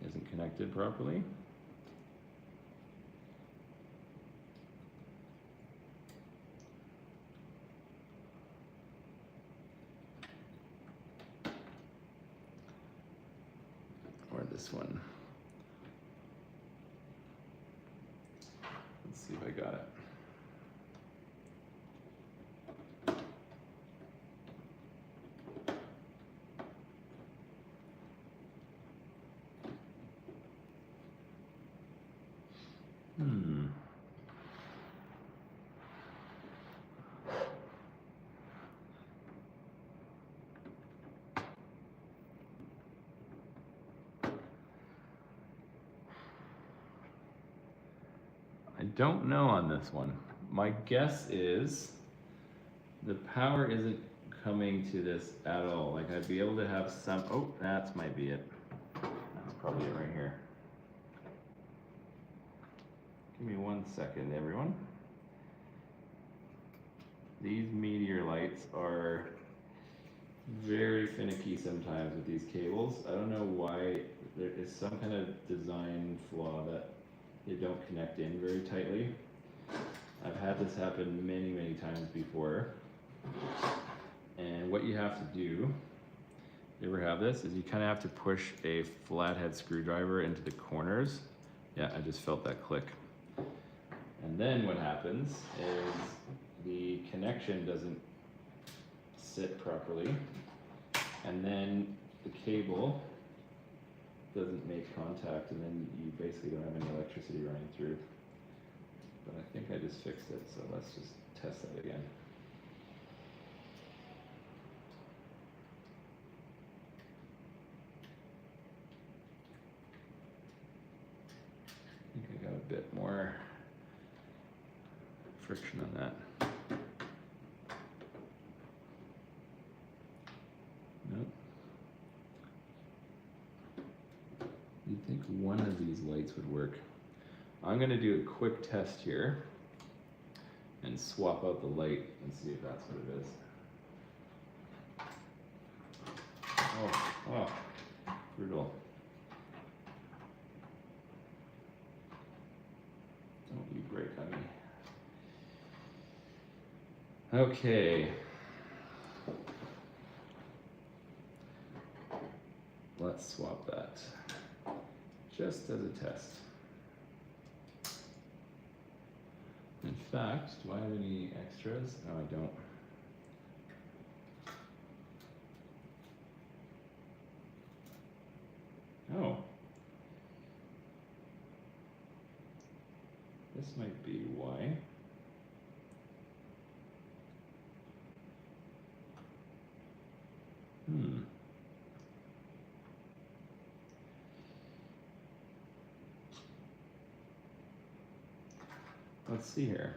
[SPEAKER 1] isn't connected properly. Or this one. Let's see if I got it. don't know on this one. My guess is the power isn't coming to this at all. Like I'd be able to have some, oh, that might be it. That's probably it right here. Give me 1 second, everyone. These meteor lights are very finicky sometimes with these cables. I don't know why. There is some kind of design flaw that they don't connect in very tightly. I've had this happen many, many times before. And what you have to do, you ever have this, is you kind of have to push a flathead screwdriver into the corners. Yeah, I just felt that click. And then what happens is the connection doesn't sit properly, and then the cable doesn't make contact, and then you basically don't have any electricity running through. But I think I just fixed it, so let's just test that again. I think I got a bit more friction on that. Nope. You'd think one of these lights would work. I'm going to do a quick test here and swap out the light and see if that's what it is. Oh, brutal. Don't you break on me. Okay. Let's swap that, just as a test. In fact, do I have any extras? No, I don't. Oh. This might be why. Let's see here.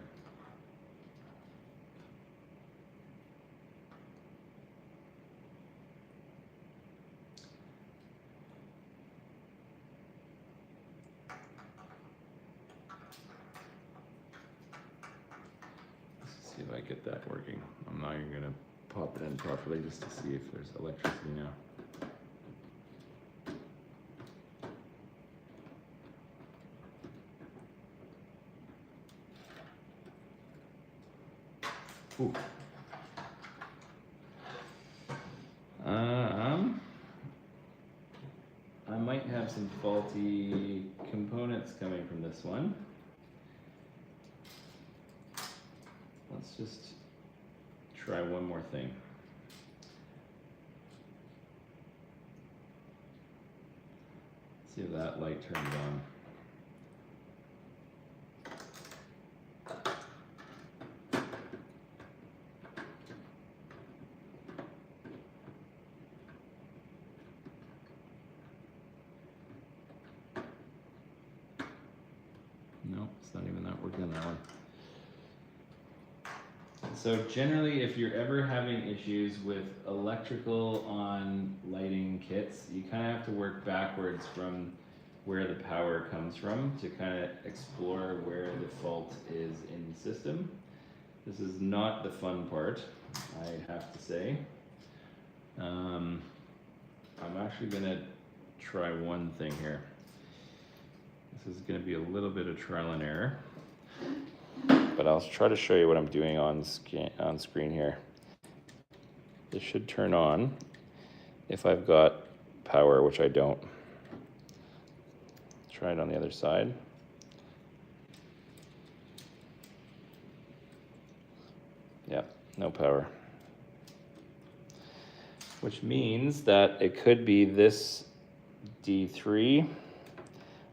[SPEAKER 1] Let's see if I get that working. I'm not even gonna pop it in properly just to see if there's electricity now. Ooh. I might have some faulty components coming from this one. Let's just try one more thing. See if that light turns on. Nope, it's not even that working on that one. So generally, if you're ever having issues with electrical on lighting kits, you kind of have to work backwards from where the power comes from to kind of explore where the fault is in the system. This is not the fun part, I have to say. I'm actually going to try one thing here. This is going to be a little bit of trial and error, but I'll try to show you what I'm doing on screen here. This should turn on if I've got power, which I don't. Try it on the other side. Yep, no power. Which means that it could be this D3,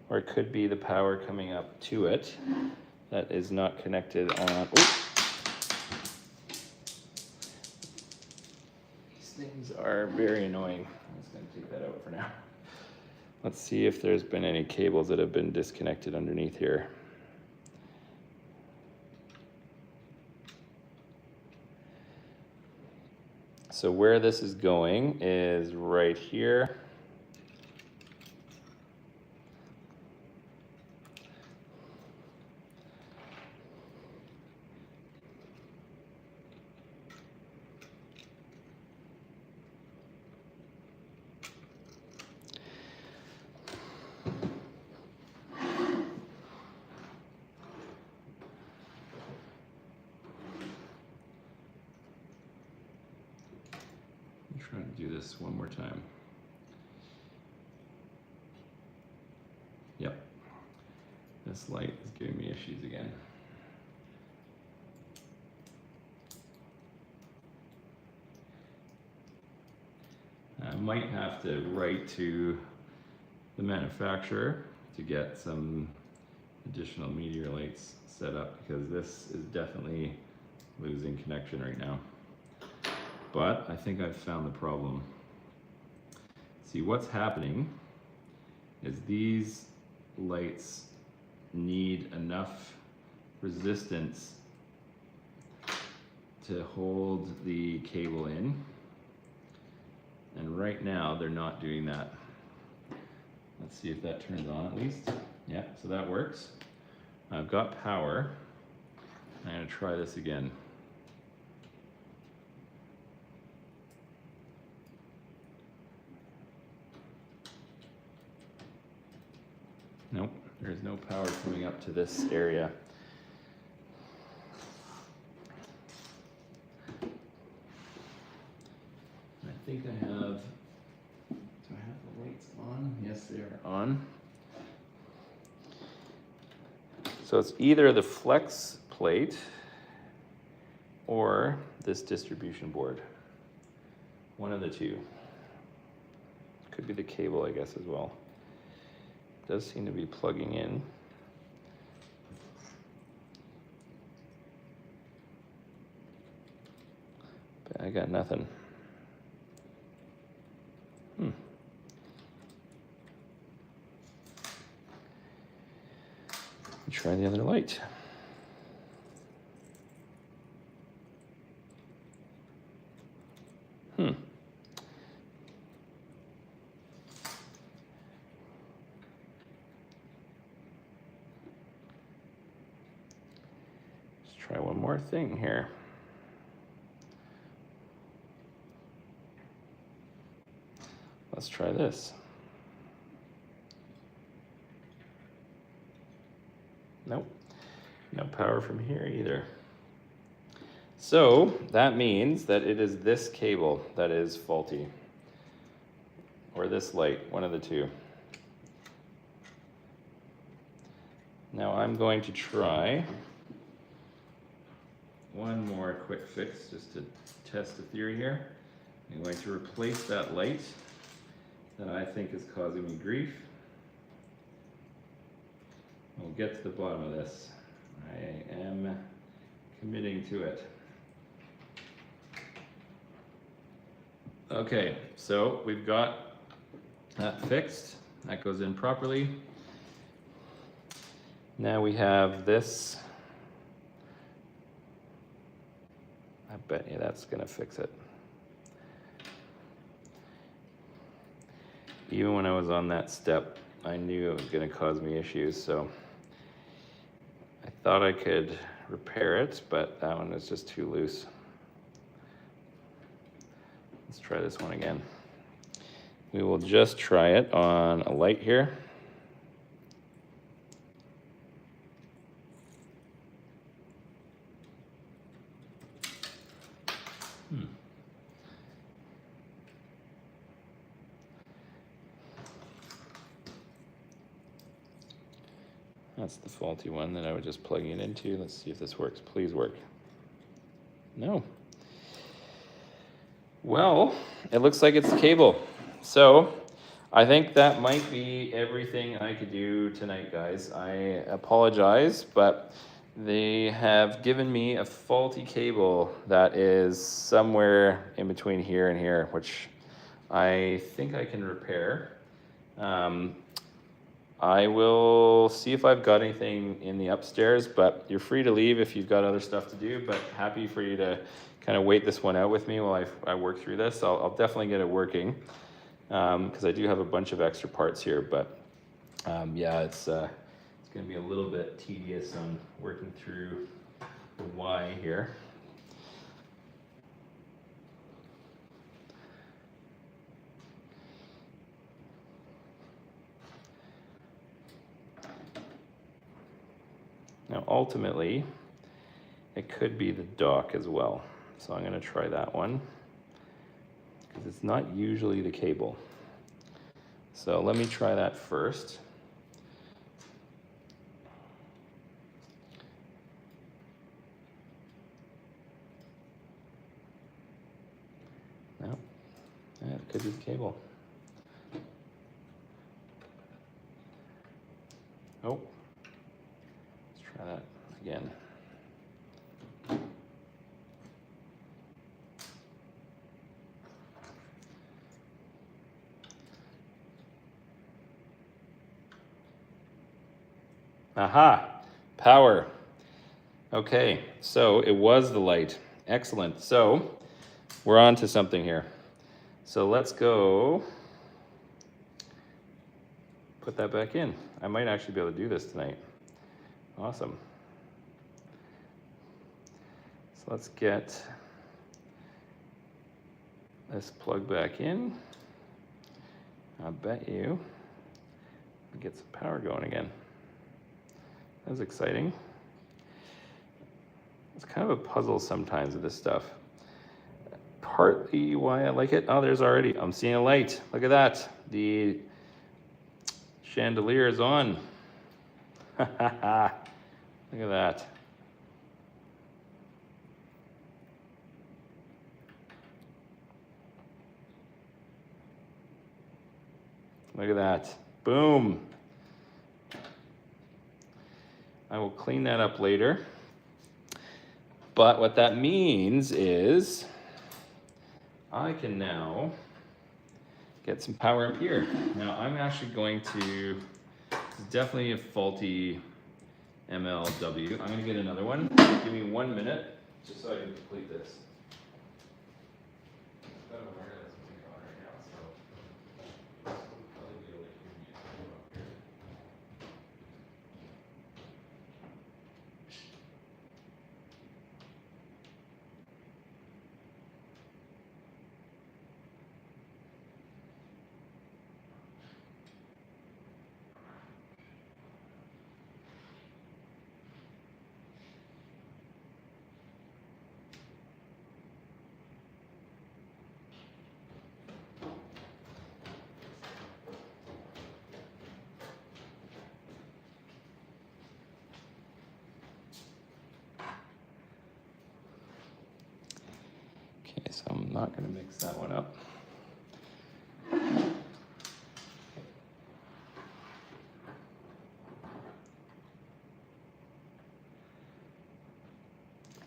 [SPEAKER 1] or it could be the power coming up to it that is not connected on. Ooh. These things are very annoying. I'm just going to take that out for now. Let's see if there's been any cables that have been disconnected underneath here. So where this is going is right here. Trying to do this one more time. Yep. This light is giving me issues again. I might have to write to the manufacturer to get some additional meteor lights set up, because this is definitely losing connection right now. But I think I've found the problem. See, what's happening is these lights need enough resistance to hold the cable in. And right now they're not doing that. Let's see if that turns on at least. Yeah, so that works. I've got power. I'm gonna try this again. Nope, there's no power coming up to this area. I think I have, do I have the lights on? Yes, they are on. So it's either the flex plate or this distribution board. One of the two. Could be the cable, I guess, as well. Does seem to be plugging in. But I got nothing. Try the other light. Let's try one more thing here. Let's try this. Nope, no power from here either. So that means that it is this cable that is faulty, or this light, one of the two. Now I'm going to try one more quick fix just to test the theory here. I'm going to replace that light that I think is causing me grief. We'll get to the bottom of this. I am committing to it. Okay, so we've got that fixed. That goes in properly. Now we have this. I bet you that's gonna fix it. Even when I was on that step, I knew it was gonna cause me issues, so I thought I could repair it, but that one was just too loose. Let's try this one again. We will just try it on a light here. That's the faulty one that I was just plugging it into. Let's see if this works. Please work. No. Well, it looks like it's the cable. So I think that might be everything I could do tonight, guys. I apologize, but they have given me a faulty cable that is somewhere in between here and here, which I think I can repair. I will see if I've got anything in the upstairs, but you're free to leave if you've got other stuff to do, but happy for you to kind of wait this one out with me while I work through this. I'll definitely get it working, because I do have a bunch of extra parts here, but yeah, it's going to be a little bit tedious on working through the Y here. Now, ultimately, it could be the dock as well. So I'm going to try that one, because it's not usually the cable. So let me try that first. No, yeah, it could be the cable. Oh, let's try that again. Aha, power. Okay, so it was the light. Excellent. So we're on to something here. So let's go put that back in. I might actually be able to do this tonight. Awesome. So let's get this plug back in. I bet you we get some power going again. That's exciting. It's kind of a puzzle sometimes with this stuff. Partly why I like it. Oh, there's already, I'm seeing a light. Look at that. The chandelier is on. Look at that. Look at that. Boom. I will clean that up later. But what that means is I can now get some power up here. Now I'm actually going to, it's definitely a faulty MLW. I'm gonna get another one. Give me 1 minute just so I can complete this. Okay, so I'm not going to mix that one up.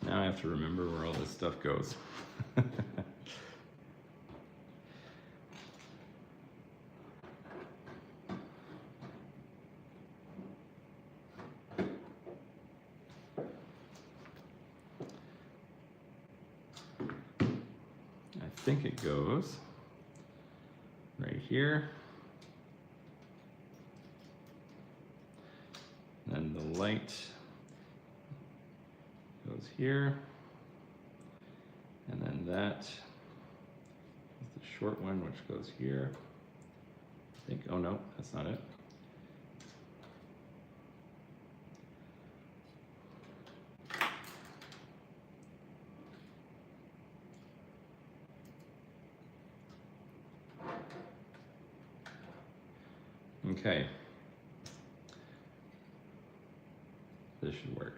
[SPEAKER 1] Now I have to remember where all this stuff goes. I think it goes right here. And the light goes here. And then that is the short one, which goes here. I think, oh no, that's not it. Okay. This should work.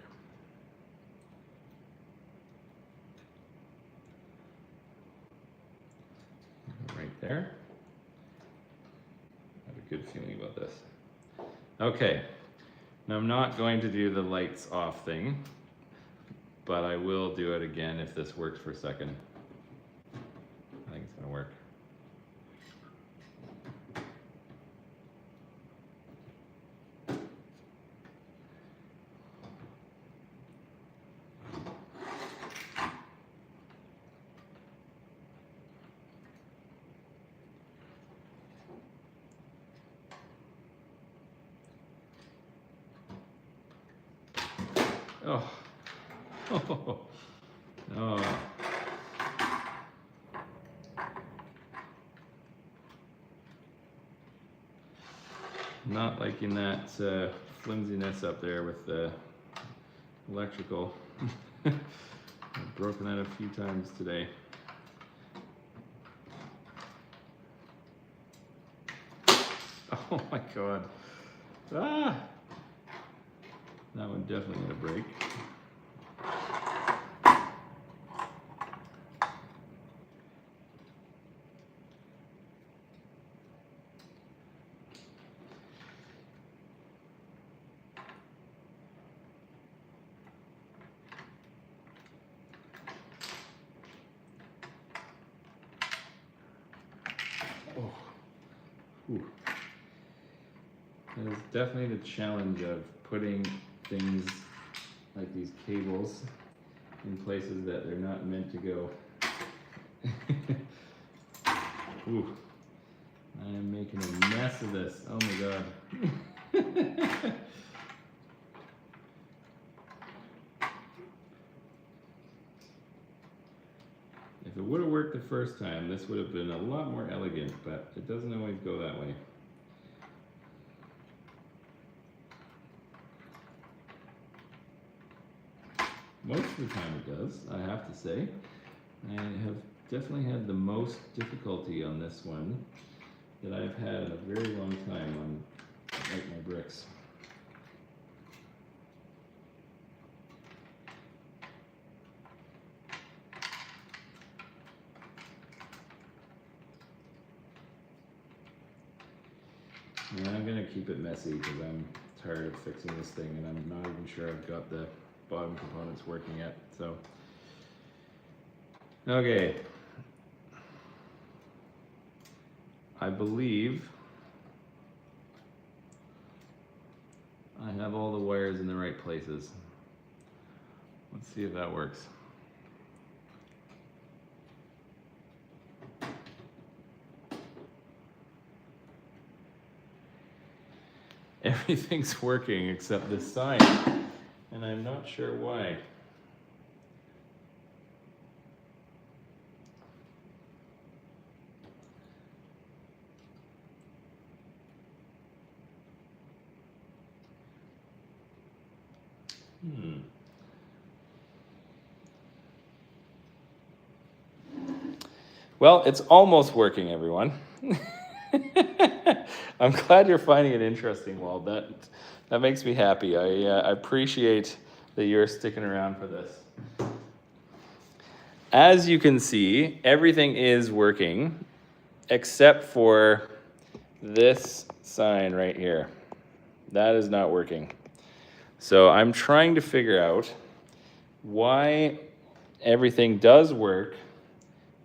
[SPEAKER 1] Right there. I have a good feeling about this. Okay. Now I'm not going to do the lights off thing, but I will do it again if this works for a second. I think it's gonna work. Oh. Oh. Oh. Not liking that flimsiness up there with the electrical. I've broken that a few times today. Oh my god. Ah! That one definitely had a break. Oh. Whew. That is definitely the challenge of putting things like these cables in places that they're not meant to go. Ooh. I am making a mess of this. Oh my god. If it would have worked the first time, this would have been a lot more elegant, but it doesn't always go that way. Most of the time it does, I have to say. I have definitely had the most difficulty on this one that I've had in a very long time on like my bricks. And I'm gonna keep it messy because I'm tired of fixing this thing and I'm not even sure I've got the bottom components working yet, so. Okay. I believe I have all the wires in the right places. Let's see if that works. Everything's working except this sign, and I'm not sure why. Well, it's almost working, everyone. I'm glad you're finding it interesting, Wald. That makes me happy. I appreciate that you're sticking around for this. As you can see, everything is working except for this sign right here. That is not working. So I'm trying to figure out why everything does work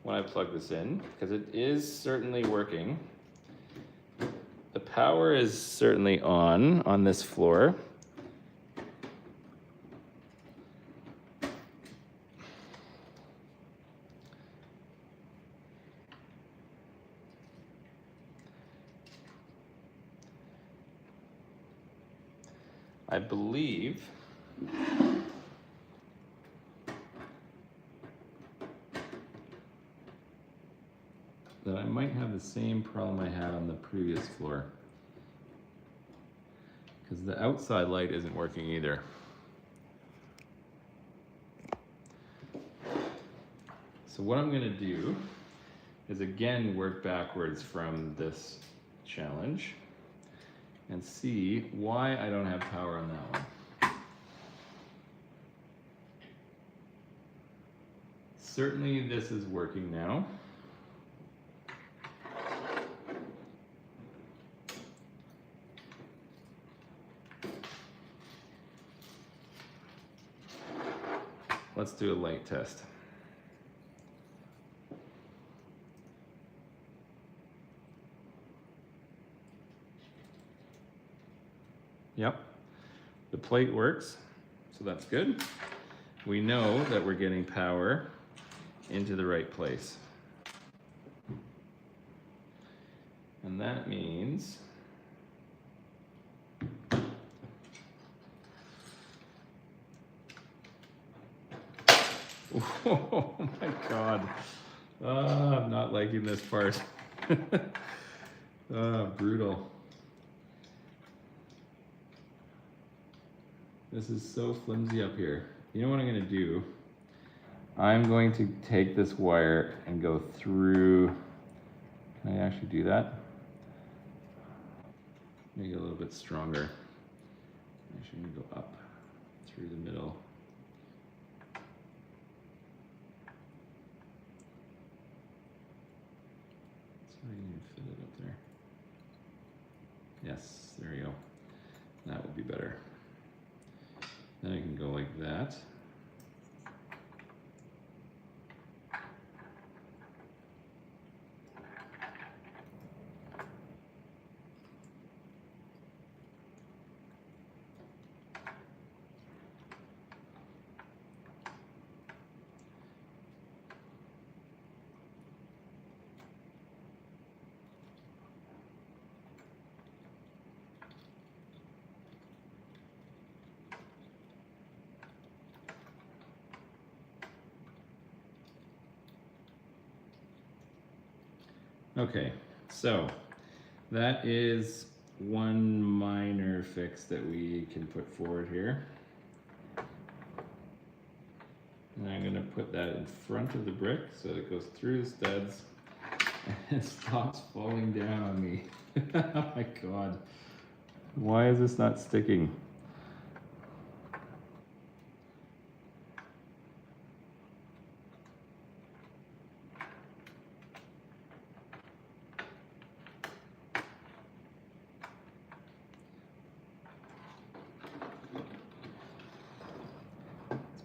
[SPEAKER 1] when I plug this in, because it is certainly working. The power is certainly on this floor. I believe that I might have the same problem I had on the previous floor, because the outside light isn't working either. So what I'm gonna do is again work backwards from this challenge and see why I don't have power on that one. Certainly this is working now. Let's do a light test. Yep, the plate works, so that's good. We know that we're getting power into the right place. And that means Oh my God. I'm not liking this part. Brutal. This is so flimsy up here. You know what I'm gonna do? I'm going to take this wire and go through. Can I actually do that? Make it a little bit stronger. Actually, I'm gonna go up through the middle. So I can even fit it up there. Yes, there you go. That would be better. Then I can go like that. Okay, so that is one minor fix that we can put forward here. And I'm gonna put that in front of the brick so that it goes through the studs and it stops falling down on me. Oh my God. Why is this not sticking?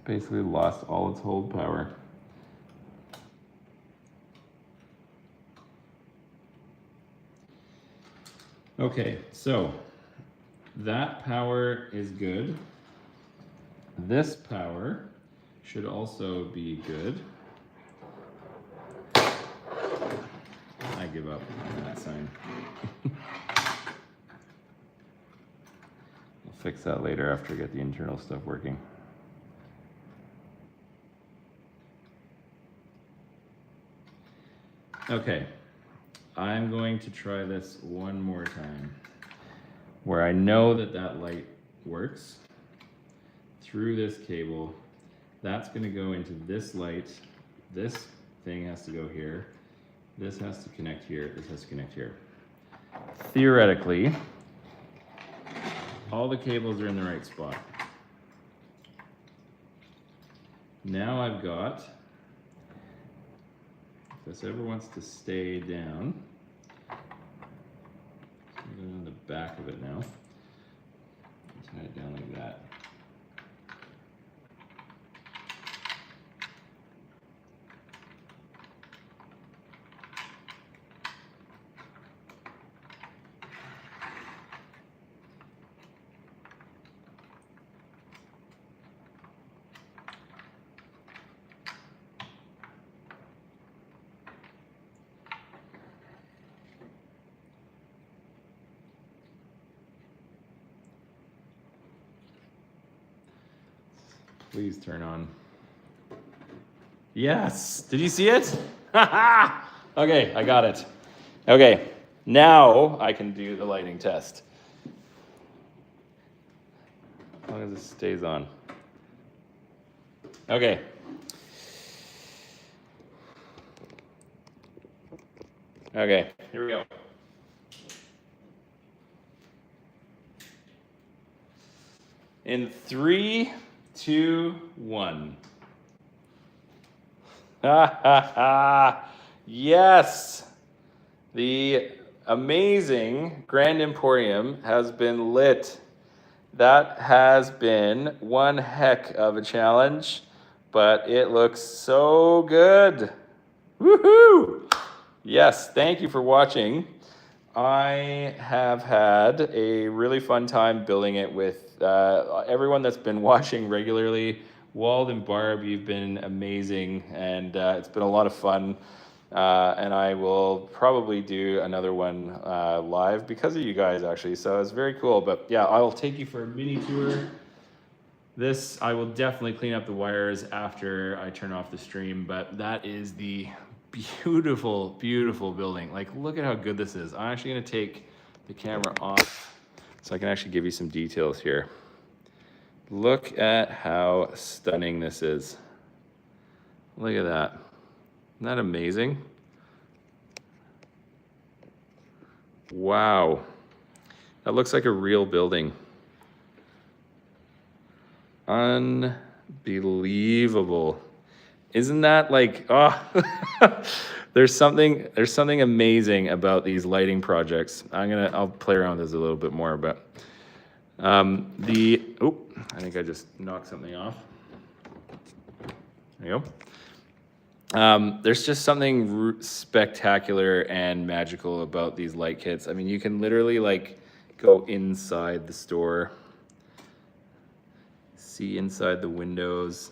[SPEAKER 1] Basically lost all its hold power. Okay, so that power is good. This power should also be good. I give up on that sign. I'll fix that later after I get the internal stuff working. Okay, I'm going to try this one more time where I know that that light works through this cable. That's going to go into this light. This thing has to go here. This has to connect here. This has to connect here. Theoretically, all the cables are in the right spot. Now I've got, if this ever wants to stay down, I'm going on the back of it now. Tie it down like that. Please turn on. Yes! Did you see it? Okay, I got it. Okay, now I can do the lighting test. As long as it stays on. Okay. Okay, here we go. In 3, 2, 1. Yes! The amazing Grand Emporium has been lit. That has been one heck of a challenge, but it looks so good. Woohoo! Yes, thank you for watching. I have had a really fun time building it with everyone that's been watching regularly. Wald and Barb, you've been amazing, and it's been a lot of fun. And I will probably do another one live because of you guys, actually. So it's very cool. But yeah, I'll take you for a mini tour This, I will definitely clean up the wires after I turn off the stream, but that is the beautiful, beautiful building. Like, look at how good this is. I'm actually gonna take the camera off so I can actually give you some details here. Look at how stunning this is. Look at that. Isn't that amazing? Wow. That looks like a real building. Unbelievable. Isn't that like, oh, there's something amazing about these lighting projects. I'll play around with this a little bit more, but I think I just knocked something off. There you go. There's just something spectacular and magical about these light kits. I mean, you can literally like go inside the store, see inside the windows.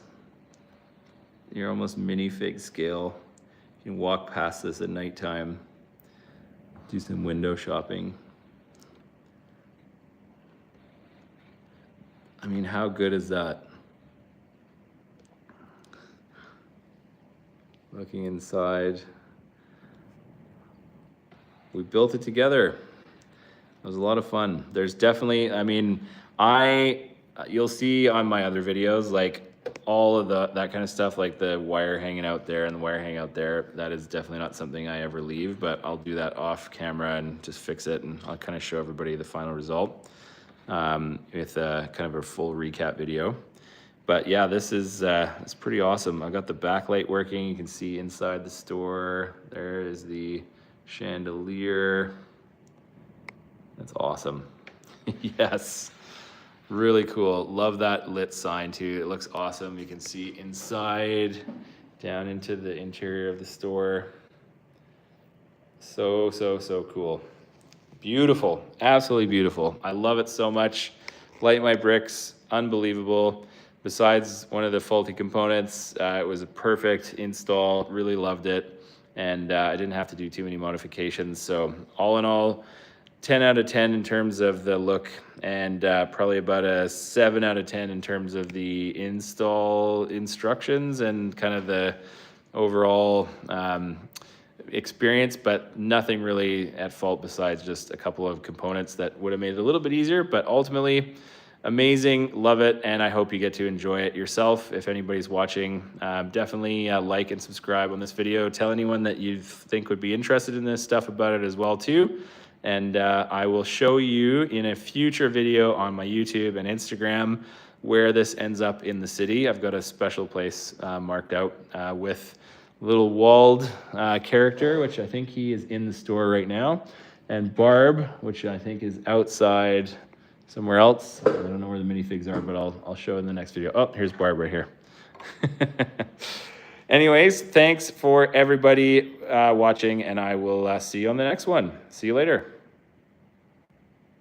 [SPEAKER 1] You're almost minifig scale. You can walk past this at nighttime, do some window shopping. I mean, how good is that? Looking inside. We built it together. It was a lot of fun. There's definitely, I mean, you'll see on my other videos, like all of that kind of stuff, like the wire hanging out there and the wire hanging out there, that is definitely not something I ever leave, but I'll do that off camera and just fix it, and I'll kind of show everybody the final result with kind of a full recap video. But yeah, this is it's pretty awesome. I've got the backlight working. You can see inside the store. There is the chandelier. That's awesome. Yes. Really cool. Love that lit sign too. It looks awesome. You can see inside, down into the interior of the store. So cool. Beautiful. Absolutely beautiful. I love it so much. Light My Bricks, unbelievable. Besides one of the faulty components, it was a perfect install. Really loved it. And I didn't have to do too many modifications. So all in all, 10 out of 10 in terms of the look, and probably about a 7 out of 10 in terms of the install instructions and kind of the overall experience, but nothing really at fault besides just a couple of components that would have made it a little bit easier. But ultimately, amazing, love it, and I hope you get to enjoy it yourself. If anybody's watching, definitely like and subscribe on this video. Tell anyone that you think would be interested in this stuff about it as well too. And I will show you in a future video on my YouTube and Instagram where this ends up in the city. I've got a special place marked out with a little walled character, which I think he is in the store right now, and Barb, which I think is outside somewhere else. I don't know where the minifigs are, but I'll show in the next video. Oh, here's Barb right here. Anyways, thanks for everybody watching, and I will see you on the next one. See you later.